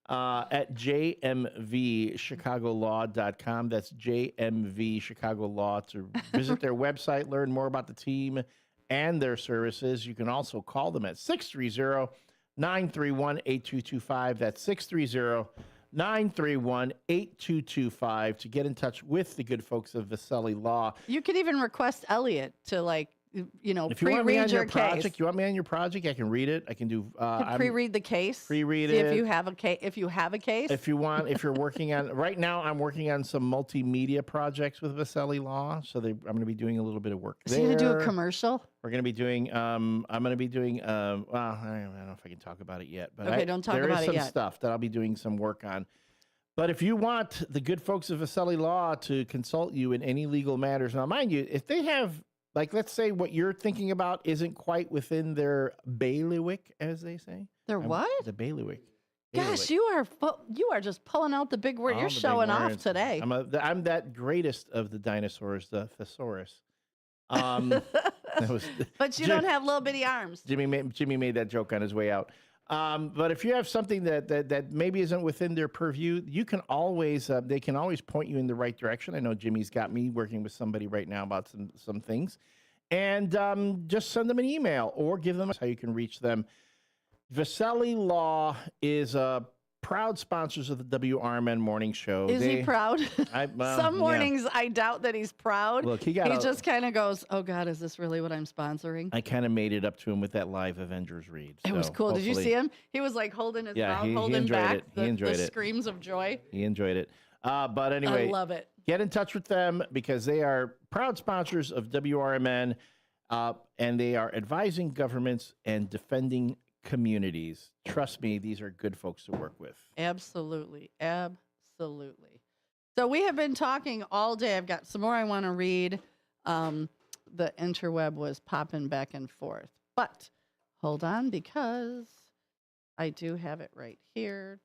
at jmvchicagolaw.com. That's JMV Chicago Law to visit their website, learn more about the team and their services. You can also call them at 630-931-8225. That's 630-931-8225 to get in touch with the good folks of Vaselli Law. You could even request Elliot to If you want me on pre-read your your project, case. you want me on your project, I can read it. I can do Pre-read the case. Pre-read See it. if you have a case. If you have a case. If you want, if you're working on right now, I'm working on some multimedia projects with Vaselli Law, so I'm going to be doing a little bit of work Is there. he gonna do a commercial? We're going to be doing. I'm going to be doing. Well, I don't know if I can talk about it yet, but Okay, don't talk about it There is yet. some stuff that I'll be doing some work on. But if you want the good folks of Vaselli Law to consult you in any legal matters, now mind you, if they have, like, let's say what you're thinking about isn't quite within their bailiwick, as they say. Their what? The bailiwick. Gosh, you are just pulling out the big word. All You're the big showing off words. today. I'm that greatest of the dinosaurs, the thesaurus. That was, But you don't have little bitty arms. Jimmy made that joke on his way out. But if you have something that maybe isn't within their purview, you can always they can always point you in the right direction. I know Jimmy's got me working with somebody right now about some things, and just send them an email or give them how you can reach them. Vaselli Law is proud sponsors of the WRMN Morning Show. Is he proud? Some yeah. mornings I doubt that he's proud. Look, he just kind of goes, "Oh God, is this really what I'm sponsoring?" I kind of made it up to him with that live Avengers read. It was so cool. Did you hopefully- see him? He was like holding his mouth, he holding enjoyed back it. He enjoyed the it. screams of joy. He enjoyed it. But anyway, I love it. Get in touch with them because they are proud sponsors of WRMN, and they are advising governments and defending communities. Trust me, these are good folks to work with. Absolutely. So we have been talking all day. I've got some more I want to read. The interweb was popping back and forth. But hold on, because I do have it right here.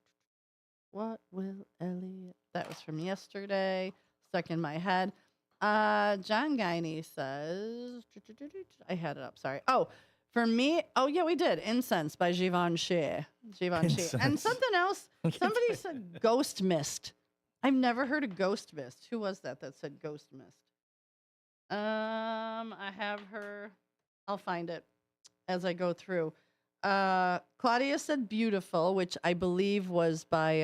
What will Elliot? That was from yesterday. Stuck in my head. John Guiney says, I had it up, sorry. Oh, for me, yeah, we did. Incense by Givenchy. And something else, somebody said Ghost Mist. I've never heard of Ghost Mist. Who was that said Ghost Mist? I have her. I'll find it as I go through. Claudia said Beautiful, which I believe was by...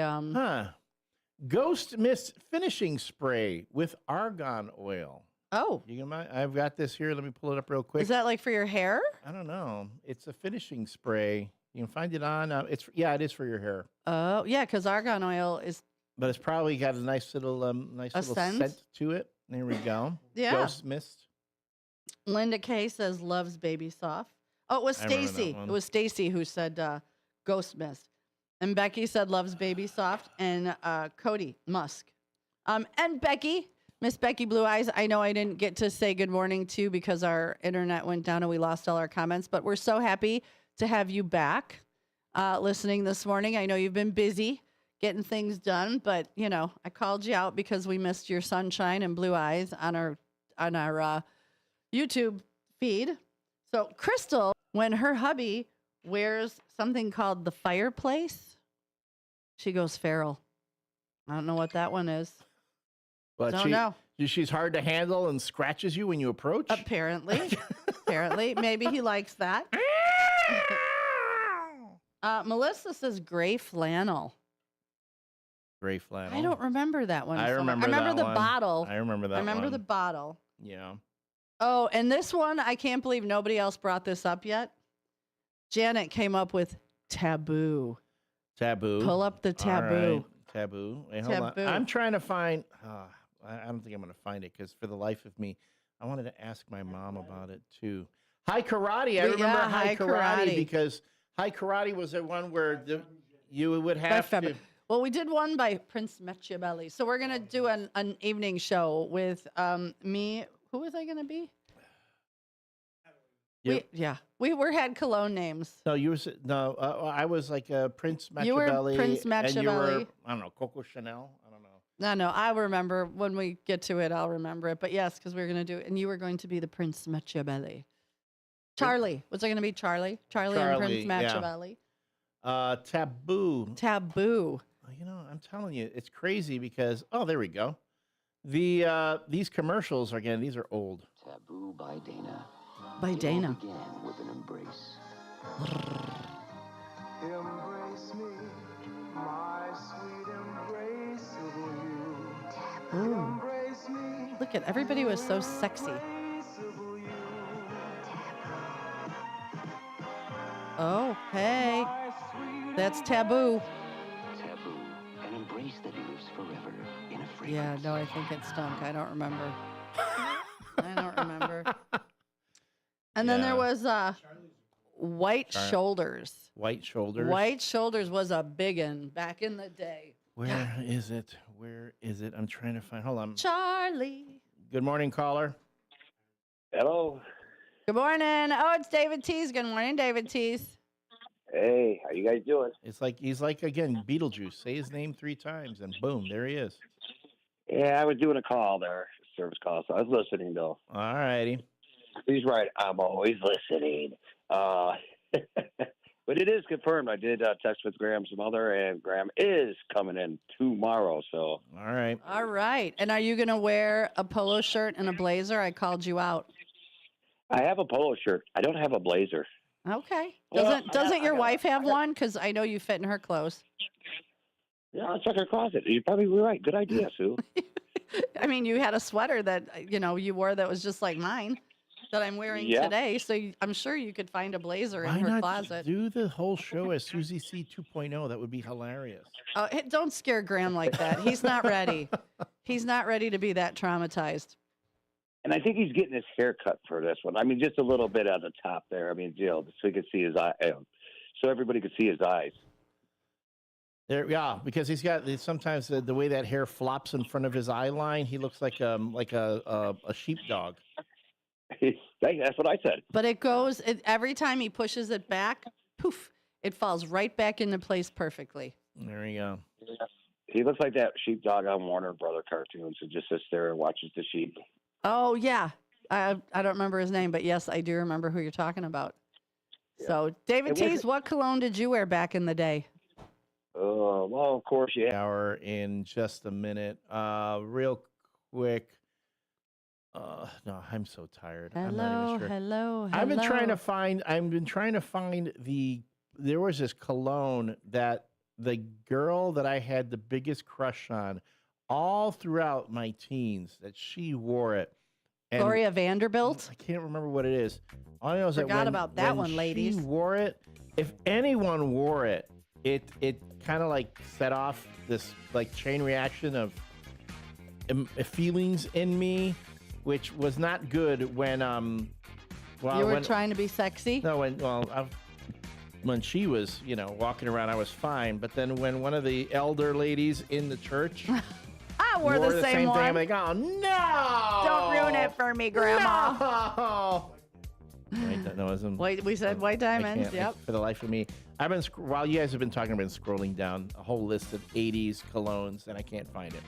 Ghost Mist finishing spray with argan oil. Oh. I've got this here. Let me pull it up real quick. Is that like for your hair? I don't know. It's a finishing spray. You can find it on. It is for your hair. Oh, yeah, because argan oil is... But it's probably got a nice little scent to it. There we go. Yeah. Ghost Mist. Linda Kay says loves Baby Soft. Oh, it was Stacy. It was Stacy who said Ghost Mist. And Becky said loves Baby Soft. And Cody Musk. And Becky, Miss Becky Blue Eyes. I know I didn't get to say good morning to because our internet went down and we lost all our comments. But we're so happy to have you back listening this morning. I know you've been busy getting things done, but I called you out because we missed your sunshine and blue eyes on our YouTube feed. So Crystal, when her hubby wears something called the fireplace, she goes feral. I don't know what that one is. But don't know. She's hard to handle and scratches you when you approach. Apparently. Maybe he likes that. Melissa says gray flannel. Gray flannel. I don't remember that one. I remember the one. bottle. I remember that I remember one. the bottle. Yeah. Oh, and this one, I can't believe nobody else brought this up yet. Janet came up with taboo. Taboo. Pull up the taboo. All right. Taboo. Wait, hold Taboo. on. I'm trying to find. I don't think I'm going to find it because for the life of me, I wanted to ask my mom about it too. High Karate. I remember High Karate because High Karate was the one where you would have to. Well, we did one by Prince Machiavelli. So we're going to do an evening show with me. Who was I going to be? We had cologne names. No, I was like Prince Machiavelli. You were Prince Machiavelli. And you were, I don't know, Coco Chanel. I don't know. No, I remember when we get to it. I'll remember it. But yes, because we were going to do it, and you were going to be the Prince Machiavelli. Charlie, was I going to be Charlie? Charlie and Prince Machiavelli. Taboo. Taboo. You know, I'm telling you, it's crazy because, there we go. These commercials, again, these are old. Taboo by Dana. By Dana. It all began with an embrace. Embrace me, my sweet embrace of you. Ooh. Embrace me. Look at everybody was so sexy. Oh, hey. That's Taboo. Taboo, an embrace that lives forever in a fragrance. Yeah, no, I think it stunk. I don't remember. I don't remember. And then there was White Shoulders. White Shoulders. White Shoulders was a big one back in the day. Where is it? Where is it? I'm trying to find. Hold on. Charlie. Good morning, caller. Hello. Good morning. Oh, it's David Tees. Good morning, David Tees. Hey, how you guys doing? He's like again, Beetlejuice. Say his name 3 times, and boom, there he is. Yeah, I was doing a call there, service call, so I was listening though. All righty. He's right. I'm always listening. But it is confirmed. I did text with Graham's mother, and Graham is coming in tomorrow. So. All right. All right. And are you going to wear a polo shirt and a blazer? I called you out. I have a polo shirt. I don't have a blazer. Okay. Well, Doesn't your wife have one? Because I know you fit in her clothes. Yeah, I'll check her closet. You're probably right. Good idea, Sue. I mean, you had a sweater that, you wore that was just like mine that I'm wearing today. So I'm sure you could find a blazer in her closet. Do the whole show as Susie C 2.0. That would be hilarious. Oh, don't scare Graham like that. He's not ready. He's not ready to be that traumatized. And I think he's getting his hair cut for this one. I mean, just a little bit on the top there. I mean, so he could see his eye, so everybody could see his eyes. There, yeah, because he's got sometimes the way that hair flops in front of his eye line, he looks like a sheepdog. That's what I said. But it goes every time he pushes it back. Poof! It falls right back into place perfectly. There you go. Yeah. He looks like that sheepdog on Warner Brother cartoons who just sits there and watches the sheep. Oh yeah, I don't remember his name, but yes, I do remember who you're talking about. Yeah. So, David Tees, what cologne did you wear back in the day? Well, of course, yeah. Hour in just a minute. Real quick. No, I'm so tired. I'm not even sure. Hello. I've been trying to find there was this cologne that the girl that I had the biggest crush on all throughout my teens, that she wore it. And Gloria Vanderbilt? I can't remember what it is. All I know is Forgot about that one, ladies. She wore it. If anyone wore it, it kind of like set off this like chain reaction of feelings in me, which was not good when you were trying to be sexy. No, when she was walking around, I was fine. But then when one of the elder ladies in the church wore the same one, thing, I'm like, oh no! Don't ruin it for me, Grandma. No! Wait, we said white diamonds. Yep. For the life of me, I've been while you guys have been talking, I've been scrolling down a whole list of 80s colognes, and I can't find it.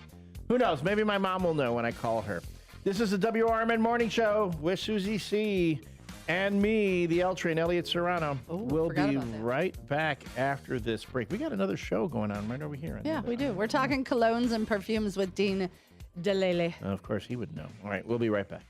Who knows? Maybe my mom will know when I call her. This is the WRMN Morning Show with Susie C. and me, the L Train, Elliot Serrano. We'll be right back after this break. We got another show going on right over here. Yeah, we do. We're talking colognes and perfumes with Dean DeLele. Of course, he would know. All right, we'll be right back.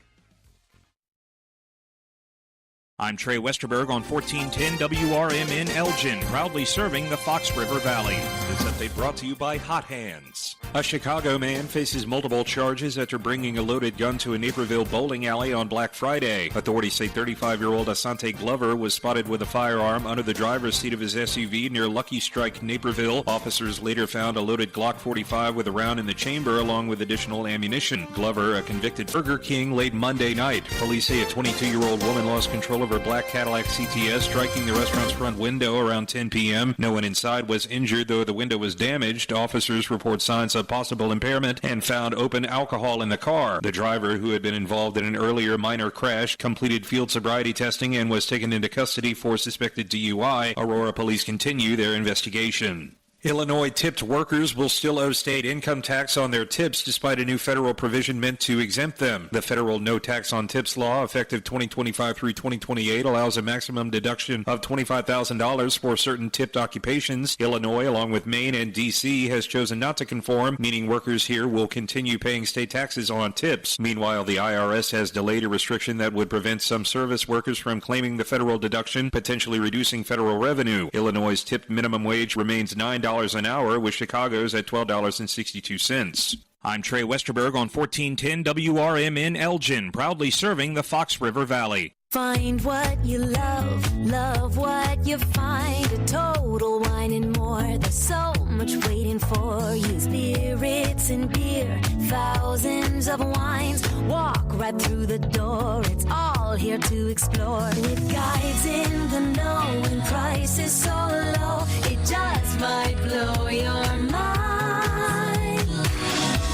I'm Trey Westerberg on 1410 WRMN Elgin, proudly serving the Fox River Valley. This update brought to you by Hot Hands. A Chicago man faces multiple charges after bringing a loaded gun to a Naperville bowling alley on Black Friday. Authorities say 35-year-old Asante Glover was spotted with a firearm under the driver's seat of his SUV near Lucky Strike, Naperville. Officers later found a loaded Glock 45 with a round in the chamber along with additional ammunition. Glover, a convicted Burger King, late Monday night. Police say a 22-year-old woman lost control of her black Cadillac CTS, striking the restaurant's front window around 10 p.m. No one inside was injured, though the window was damaged. Officers report signs of possible impairment and found open alcohol in the car. The driver, who had been involved in an earlier minor crash, completed field sobriety testing and was taken into custody for suspected DUI. Aurora police continue their investigation. Illinois tipped workers will still owe state income tax on their tips despite a new federal provision meant to exempt them. The federal no tax on tips law, effective 2025 through 2028, allows a maximum deduction of $25,000 for certain tipped occupations. Illinois, along with Maine and D.C., has chosen not to conform, meaning workers here will continue paying state taxes on tips. Meanwhile, the IRS has delayed a restriction that would prevent some service workers from claiming the federal deduction, potentially reducing federal revenue. Illinois' tipped minimum wage remains $9 an hour, with Chicago's at $12.62. I'm Trey Westerberg on 1410 WRMN Elgin, proudly serving the Fox River Valley. Find what you love, love what you find. A Total Wine and More. There's so much waiting for you. Spirits and beer, thousands of wines. Walk right through the door. It's all here to explore. With guides in the know and prices so low, it just might blow your mind.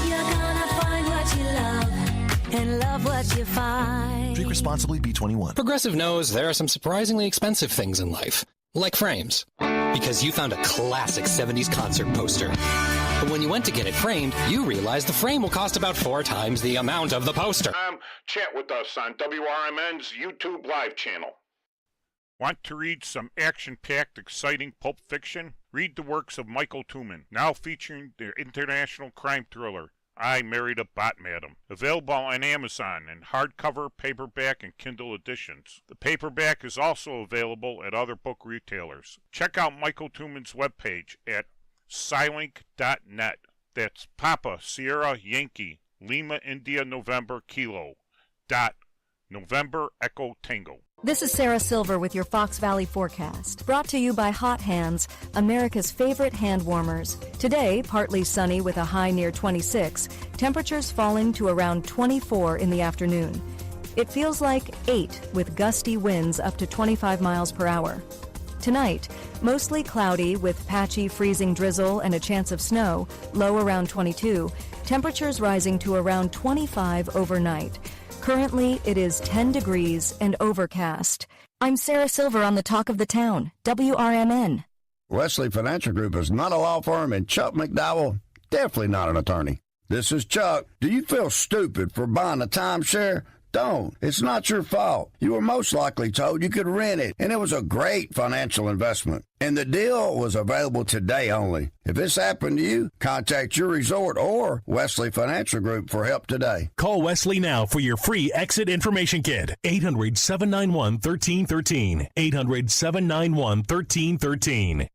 You're gonna find what you love and love what you find. Drink responsibly, B21. Progressive knows there are some surprisingly expensive things in life, like frames. Because you found a classic 70s concert poster. But when you went to get it framed, you realized the frame will cost about 4 times the amount of the poster. Chat with us on WRMN's YouTube Live channel. Want to read some action-packed, exciting pulp fiction? Read the works of Michael Tooman, now featuring the international crime thriller, I Married a Bot Madam. Available on Amazon in hardcover, paperback, and Kindle editions. The paperback is also available at other book retailers. Check out Michael Tooman's webpage at Silink.net. That's Papa Sierra Yankee Lima India November Kilo dot November Echo Tango. This is Sarah Silver with your Fox Valley forecast, brought to you by Hot Hands, America's favorite hand warmers. Today, partly sunny with a high near 26, temperatures falling to around 24 in the afternoon. It feels like 8 with gusty winds up to 25 miles per hour. Tonight, mostly cloudy with patchy freezing drizzle and a chance of snow, low around 22, temperatures rising to around 25 overnight. Currently, it is 10 degrees and overcast. I'm Sarah Silver on the Talk of the Town, WRMN. Wesley Financial Group is not a law firm, and Chuck McDowell, definitely not an attorney. This is Chuck. Do you feel stupid for buying a timeshare? Don't. It's not your fault. You were most likely told you could rent it, and it was a great financial investment. And the deal was available today only. If this happened to you, contact your resort or Wesley Financial Group for help today. Call Wesley now for your free exit information kit. 800-791-1313. 800-791-1313.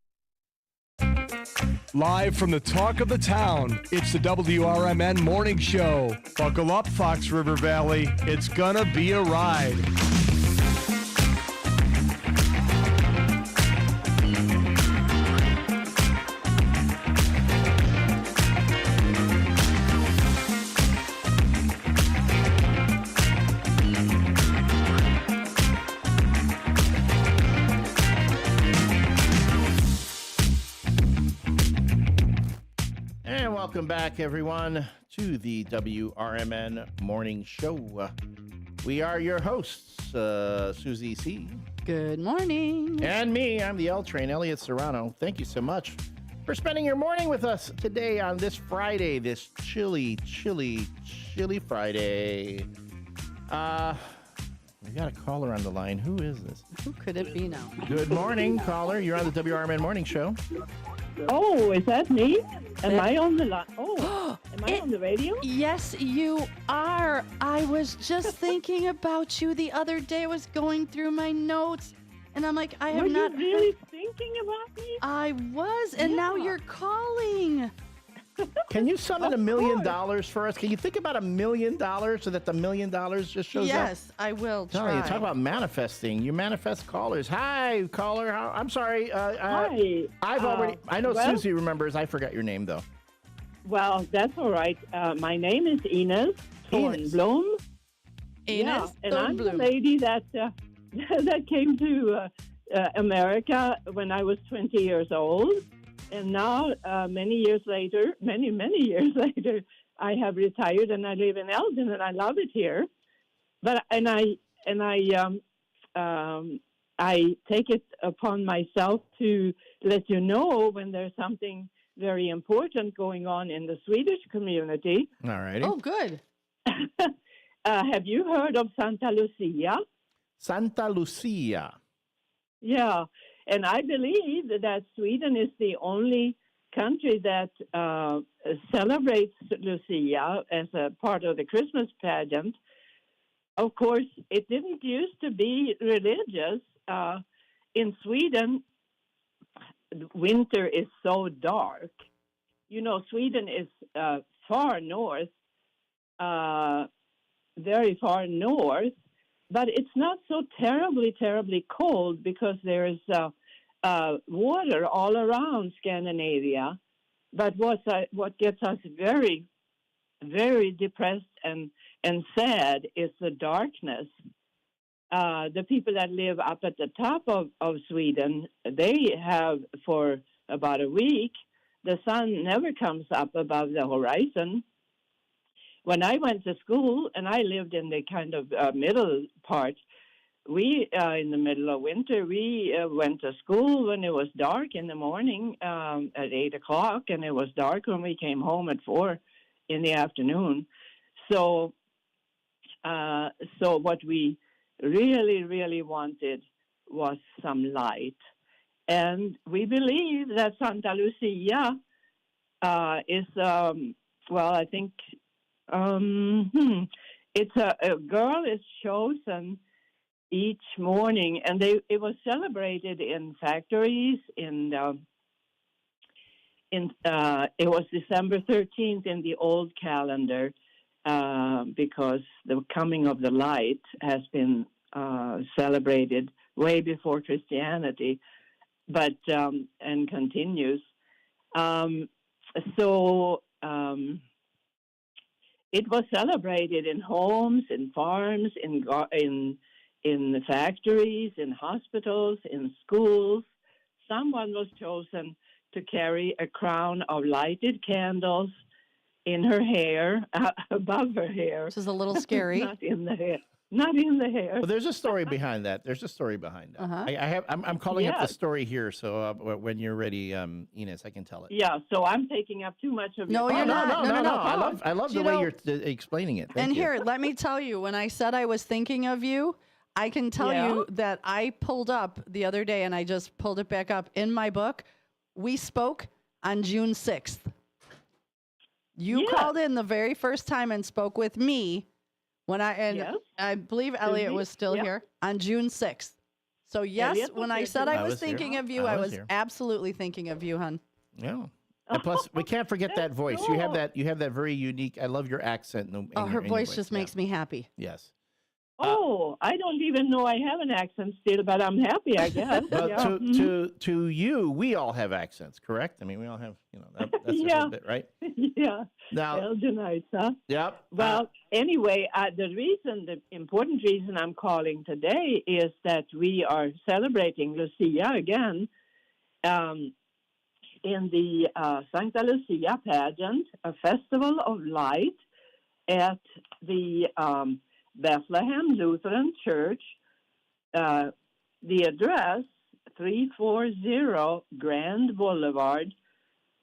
Live from the Talk of the Town, it's the WRMN Morning Show. Buckle up, Fox River Valley. It's gonna be a ride. And welcome back, everyone, to the WRMN Morning Show. We are your hosts, Susie C. Good morning. And me, I'm the L Train, Elliot Serrano. Thank you so much for spending your morning with us today on this Friday, this chilly Friday. We got a caller on the line. Who is this? Who could it be now? Good morning, caller. You're on the WRMN Morning Show. Oh, is that me? Am I on the line? Oh, am I on the radio? Yes, you are. I was just thinking about you the other day. I was going through my notes, and I'm like, I have not. Were you really thinking about me? I was, and now you're calling. Can you summon $1 million for us? Can you think about $1 million so that the $1 million just shows up? Yes, I will try. Tell you, talk about manifesting. You manifest callers. Hi, caller. I'm sorry. Hi. I know Susie remembers. I forgot your name, though. Well, that's all right. My name is Ines Thornblom. Ines and I'm the lady that that came to America when I was 20 years old. And now, many years later, I have retired and I live in Elgin and I love it here. But I I take it upon myself to let you know when there's something very important going on in the Swedish community. All righty. Oh, good. Have you heard of Santa Lucia? Santa Lucia. Yeah, and I believe that Sweden is the only country that celebrates Lucia as a part of the Christmas pageant. Of course, it didn't used to be religious. In Sweden, winter is so dark. You know, Sweden is far north, very far north, but it's not so terribly cold because there's water all around Scandinavia. But what gets us very, very depressed and sad is the darkness. The people that live up at the top of Sweden, they have for about a week, the sun never comes up above the horizon. When I went to school, and I lived in the kind of middle part, we, in the middle of winter, we went to school when it was dark in the morning at 8 o'clock, and it was dark when we came home at 4 in the afternoon. So what we really wanted was some light. And we believe that Santa Lucia is, I think it's a girl is chosen each morning, and it was celebrated in factories. It was December 13th in the old calendar, because the coming of the light has been celebrated way before Christianity, but and continues. It was celebrated in homes, in farms, in factories, in hospitals, in schools. Someone was chosen to carry a crown of lighted candles in her hair, above her hair. Which is a little scary. Not in the hair. Not in the hair. Well, there's a story behind that. Uh-huh. I'm calling up the story here, so when you're ready, Ines, I can tell it. Yeah, so I'm taking up too much of your No, you're not. No. I love the way you're explaining it. Thank you. Here, let me tell you, when I said I was thinking of you, I can tell you that I pulled up the other day, and I just pulled it back up in my book. We spoke on June 6th. You called in the very first time and spoke with me when I believe Elliot was still here on June 6th. So yes, when I said I was thinking of you, I was absolutely thinking of you, hon. Yeah. And plus, we can't forget that voice. You have that very unique. I love your accent. Her voice just makes me happy. Yes. I don't even know I have an accent still, but I'm happy, I guess. But to you, we all have accents, correct? I mean, we all have, that's a little bit, right? Yeah. Now, Elginites, huh? Yep. Well, anyway, the important reason I'm calling today is that we are celebrating Lucia again in the Santa Lucia pageant, a festival of light at the Bethlehem Lutheran Church. The address, 340 Grand Boulevard,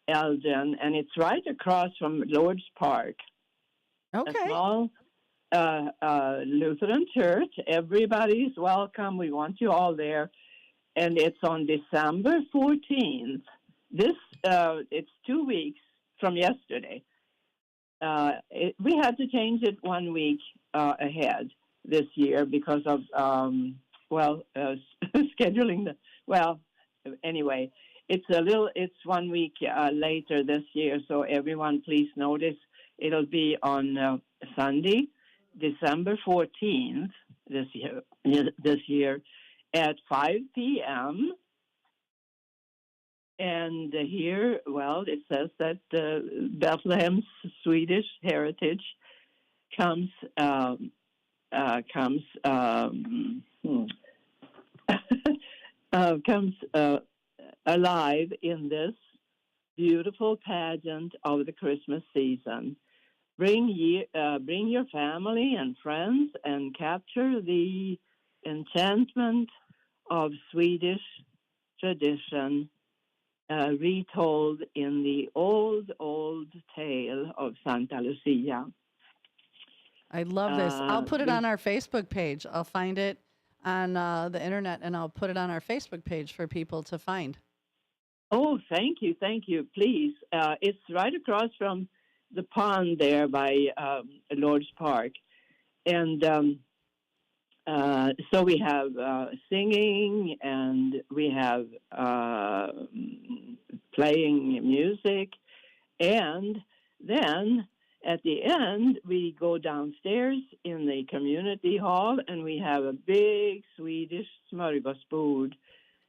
Elgin, and it's right across from Lord's Park. Okay. A small Lutheran church. Everybody's welcome. We want you all there. And it's on December 14th. It's 2 weeks from yesterday. We had to change it 1 week ahead this year because of scheduling. Anyway, it's 1 week later this year. So everyone, please notice it'll be on Sunday, December 14th this year at 5 p.m. And here, it says that Bethlehem's Swedish heritage comes alive in this beautiful pageant of the Christmas season. Bring your family and friends and capture the enchantment of Swedish tradition retold in the old tale of Santa Lucia. I love this. I'll put it on our Facebook page. I'll find it on the internet, and I'll put it on our Facebook page for people to find. Oh, thank you. Please. It's right across from the pond there by Lord's Park. And so we have singing, and we have playing music. And then at the end, we go downstairs in the community hall, and we have a big Swedish smörgåsbord.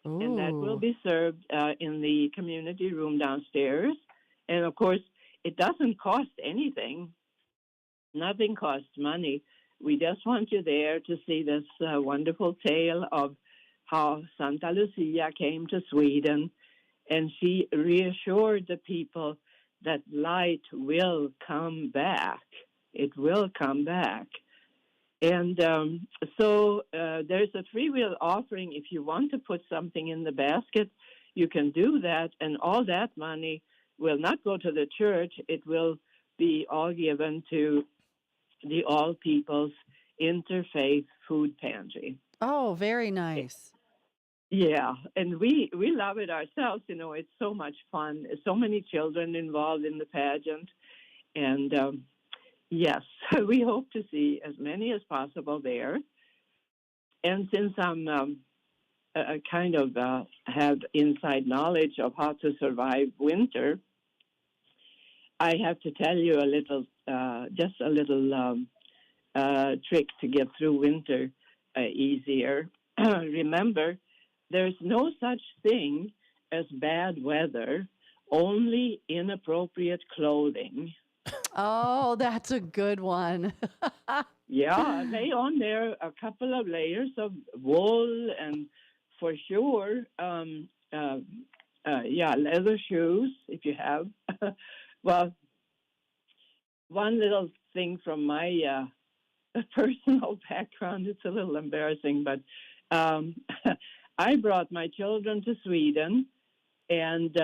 And that will be served in the community room downstairs. And, of course, it doesn't cost anything. Nothing costs money. We just want you there to see this wonderful tale of how Santa Lucia came to Sweden. And she reassured the people that light will come back. It will come back. And so there's a free will offering. If you want to put something in the basket, you can do that. And all that money will not go to the church. It will be all given to the All People's Interfaith Food Pantry. Oh, very nice. Yeah, and we love it ourselves. You know, it's so much fun. So many children involved in the pageant. And yes, we hope to see as many as possible there. And since I'm kind of have inside knowledge of how to survive winter, I have to tell you a little, just a little trick to get through winter easier. Remember, there's no such thing as bad weather, only inappropriate clothing. Oh, that's a good one. Yeah, lay on there a couple of layers of wool and for sure, leather shoes if you have. Well, one little thing from my personal background, it's a little embarrassing, but I brought my children to Sweden, and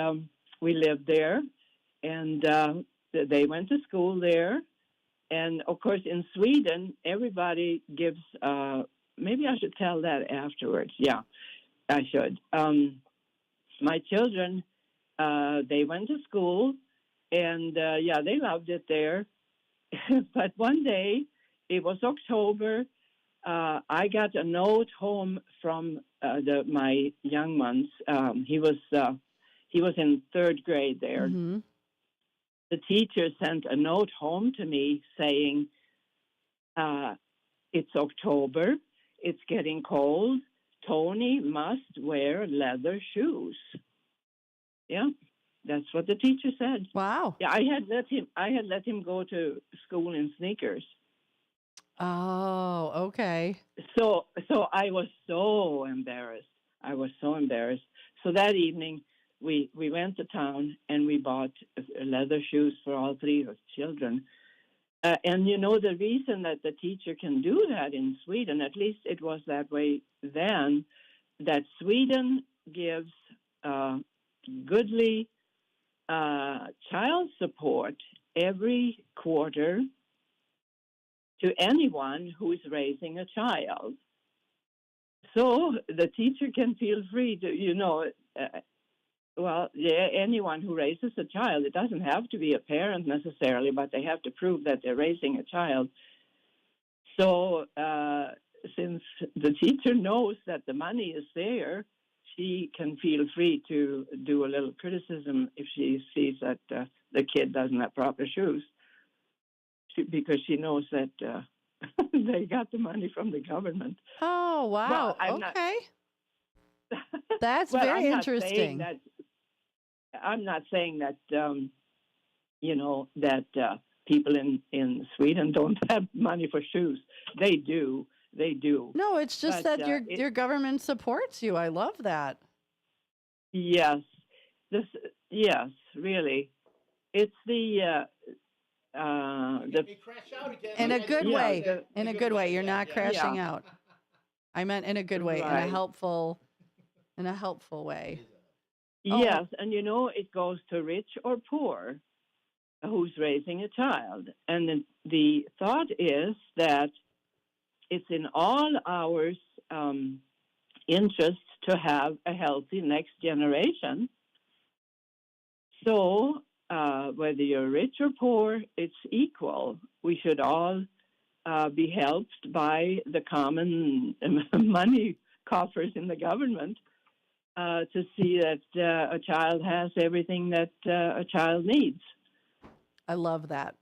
we lived there, and they went to school there. And, of course, in Sweden, everybody gives, maybe I should tell that afterwards. Yeah, I should. My children, they went to school, and, they loved it there. But one day, it was October, I got a note home from my young ones. He was in third grade there. Mm-hmm. The teacher sent a note home to me saying, it's October, it's getting cold, Tony must wear leather shoes. Yeah, that's what the teacher said. Wow. Yeah, I had let him go to school in sneakers. Oh, okay. So I was so embarrassed. So that evening, we went to town and we bought leather shoes for all three of us children. And you know, the reason that the teacher can do that in Sweden, at least it was that way then, that Sweden gives goodly child support every quarter to anyone who is raising a child. So the teacher can feel free to, anyone who raises a child, it doesn't have to be a parent necessarily, but they have to prove that they're raising a child. So since the teacher knows that the money is there, she can feel free to do a little criticism if she sees that the kid doesn't have proper shoes, because she knows that they got the money from the government. Oh, wow. Well, okay. That's very interesting. I'm not saying that, that people in Sweden don't have money for shoes. They do. No, it's just that your government supports you. I love that. Yes. Yes, really. It's the in a good way. In a good way. You're not crashing out. I meant in a good way, in a helpful in a helpful way. Yes, and it goes to rich or poor who's raising a child. And the thought is that it's in all our interest to have a healthy next generation. So whether you're rich or poor, it's equal. We should all be helped by the common money coffers in the government to see that a child has everything that a child needs. I love that.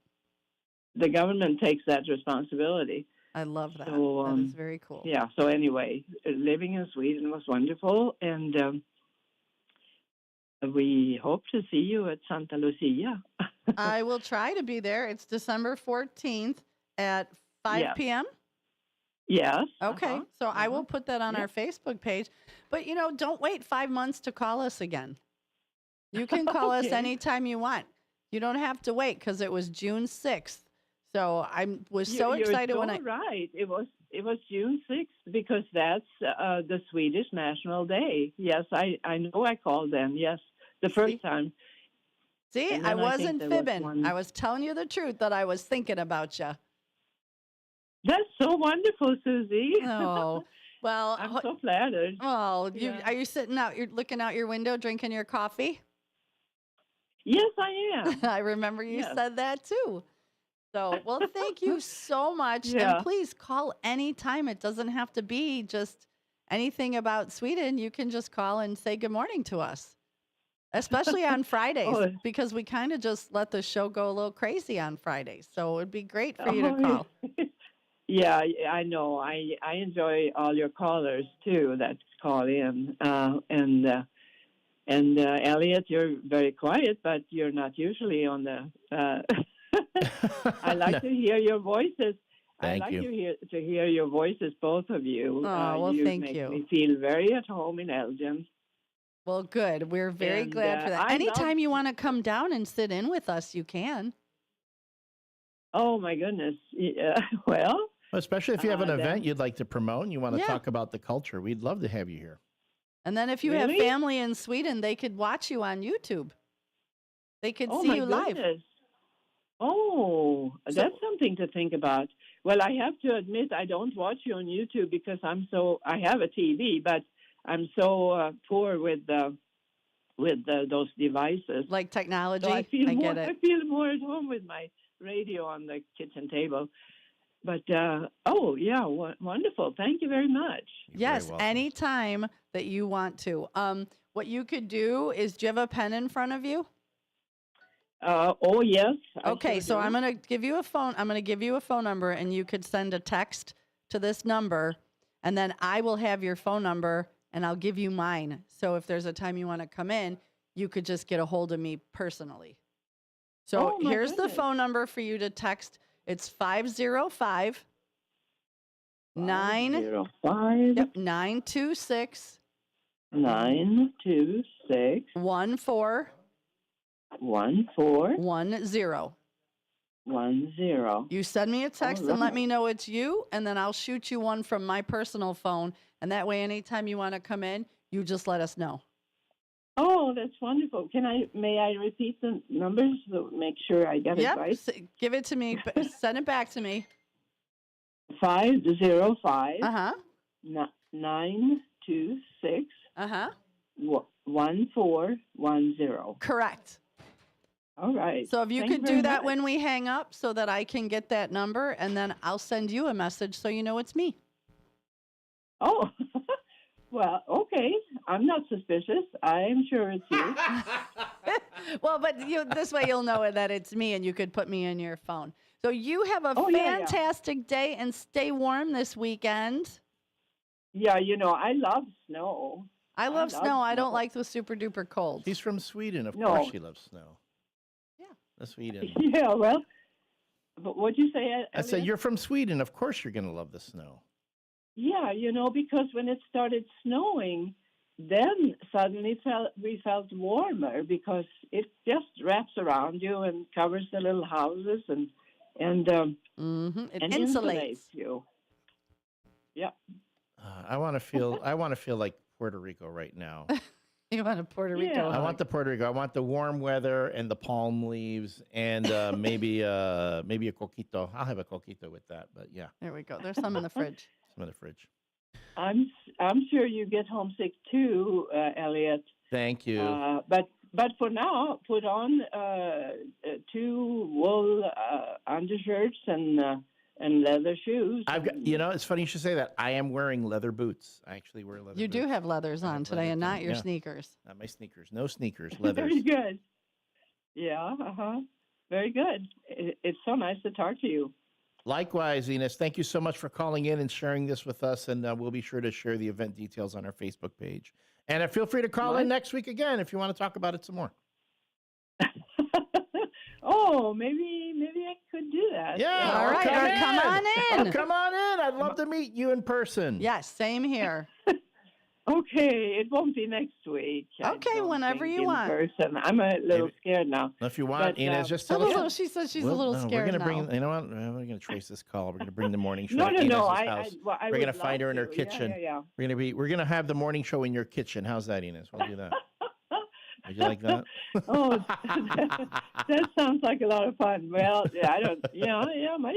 The government takes that responsibility. I love that. So, that is very cool. Yeah, so anyway, living in Sweden was wonderful, and we hope to see you at Santa Lucia. I will try to be there. It's December 14th at 5 p.m. Yes. Okay. So I will put that on our Facebook page. But, don't wait 5 months to call us again. You can call us anytime you want. You don't have to wait because it was June 6th. So I was so excited when right. It was June 6th because that's the Swedish National Day. Yes, I know I called them. Yes, the first time. See, I wasn't fibbing. I was telling you the truth that I was thinking about you. That's so wonderful, Susie. Oh, well, I'm so flattered. Oh, are you sitting out? You're looking out your window, drinking your coffee? Yes, I am. I remember you said that too. So, well, thank you so much. Yeah. And please call anytime. It doesn't have to be just anything about Sweden. You can just call and say good morning to us, especially on Fridays, because we kind of just let the show go a little crazy on Fridays. So it would be great for you to call. Yeah, I know. I enjoy all your callers too that call in. And Elliot, you're very quiet, but you're not usually on the. I like to hear your voices. Thank you. To hear your voices, both of you. Oh, well, thank you. Make me feel very at home in Elgin. Well, good. We're very glad for that. Anytime you want to come down and sit in with us, you can. Oh my goodness. Yeah. Well, especially if you have an event you'd like to promote and you want to talk about the culture, we'd love to have you here. And then if you have family in Sweden, they could watch you on YouTube. They could see you live. Oh, that's something to think about. Well, I have to admit I don't watch you on YouTube because I have a TV, but I'm so poor with those devices. Like technology? So I feel get it. I feel more at home with my radio on the kitchen table. But, wonderful. Thank you very much. Yes, anytime that you want to. What you could do is, do you have a pen in front of you? Yes. Okay, so I'm going to give you a phone. I'm going to give you a phone number, and you could send a text to this number, and then I will have your phone number, and I'll give you mine. So if there's a time you want to come in, you could just get a hold of me personally. So here's the phone number for you to text. It's 505 926 926 1410. You send me a text and let me know it's you, and then I'll shoot you one from my personal phone. And that way, anytime you want to come in, you just let us know. Oh, that's wonderful. May I repeat the numbers to make sure I get it right? Give it to me. Send it back to me. 505 926 1410. Correct. All right. So if you could do that when we hang up so that I can get that number, and then I'll send you a message so you know it's me. Oh, well, okay. I'm not suspicious. I'm sure it's you. Well, but this way you'll know that it's me, and you could put me in your phone. So you have a fantastic day, and stay warm this weekend. Yeah, I love snow. I love snow. I don't like the super duper cold. She's from Sweden. Of course she loves snow. Yeah. Sweden. Yeah, well, but what'd you say? I said, you're from Sweden. Of course you're going to love the snow. Yeah, because when it started snowing, then suddenly we felt warmer because it just wraps around you and covers the little houses and it insulates you. Yeah. I want to feel like Puerto Rico right now. You want a Puerto Rico? Yeah. I want the Puerto Rico. I want the warm weather and the palm leaves and maybe a coquito. I'll have a coquito with that. But yeah, There we go. There's some in the fridge. some in the fridge. I'm sure you get homesick too, Elliot. Thank you. But for now, put on 2 wool undershirts and leather shoes. I've got. It's funny you should say that. I am wearing leather boots. I actually wear leather. You boots. do have leathers on today, and not your Yeah. sneakers. Not my sneakers. No sneakers. Leathers. Very good. Yeah. Very good. It's so nice to talk to you. Likewise, Enos. Thank you so much for calling in and sharing this with us, and we'll be sure to share the event details on our Facebook page. And feel free to call in next week again if you want to talk about it some more. Oh, maybe I could do that. Yeah. All right. Come on in. Come on in. I'd love to meet you in person. Yes, same here. Okay, it won't be next week. Okay, whenever you want. Person. I'm a little scared now. If you want, But, Enos, just tell us. She says she's a little scared We're gonna now. bring. You know what? We're gonna trace this call. We're gonna bring the morning show. No, to no, no. Enos's I house. would We're gonna find her love in her to. kitchen. Yeah. We're gonna have the morning show in your kitchen. How's that, Enos? We'll do that. Would you like that? Oh, that sounds like a lot of fun. Well, I don't. Yeah. My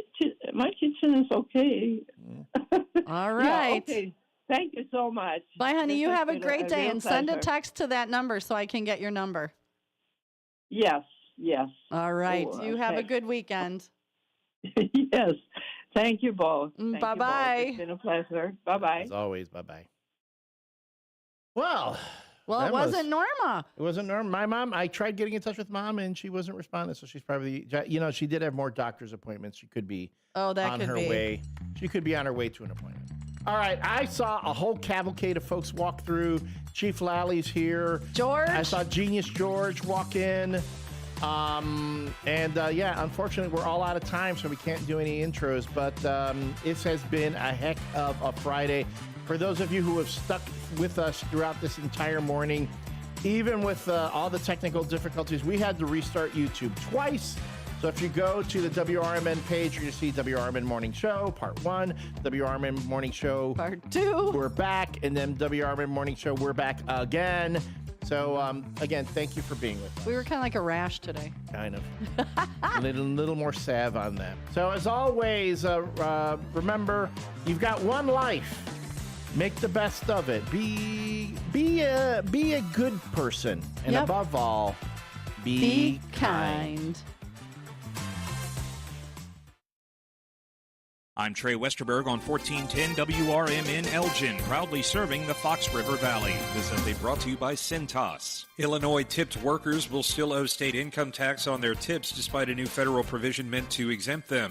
kitchen is okay. All right. Yeah, okay. Thank you so much. Bye, honey. This You has have a been great day, real and send a pleasure. text to that number so I can get your number. Yes. All right. Oh, You have a okay. good weekend. Yes. Thank you both. Thank you both. Bye-bye. It's been a pleasure. Bye-bye. As always. Bye. Well, Well, that it wasn't Norma. It wasn't Norma. My mom, I tried getting in touch with mom and she wasn't responding. So she's probably, she did have more doctor's appointments. She could be that on could her be. way. She could be on her way to an appointment. All right. I saw a whole cavalcade of folks walk through. Chief Lally's here. George. I saw Genius George walk in. Unfortunately, we're all out of time, so we can't do any intros. But it has been a heck of a Friday. For those of you who have stuck with us throughout this entire morning, even with all the technical difficulties, we had to restart YouTube twice. So if you go to the WRMN page, you're going to see WRMN Morning Show, Part 1, WRMN Morning Show, Part 2. We're back, and then WRMN Morning Show, we're back again. So, again, thank you for being with us. We were kind of like a rash today. Kind of. a little more salve on that. So, as always, remember, you've got one life. Make the best of it. Be a good person. And above all, be kind. I'm Trey Westerberg on 1410 WRMN Elgin, proudly serving the Fox River Valley. This update brought to you by Cintas. Illinois tipped workers will still owe state income tax on their tips despite a new federal provision meant to exempt them.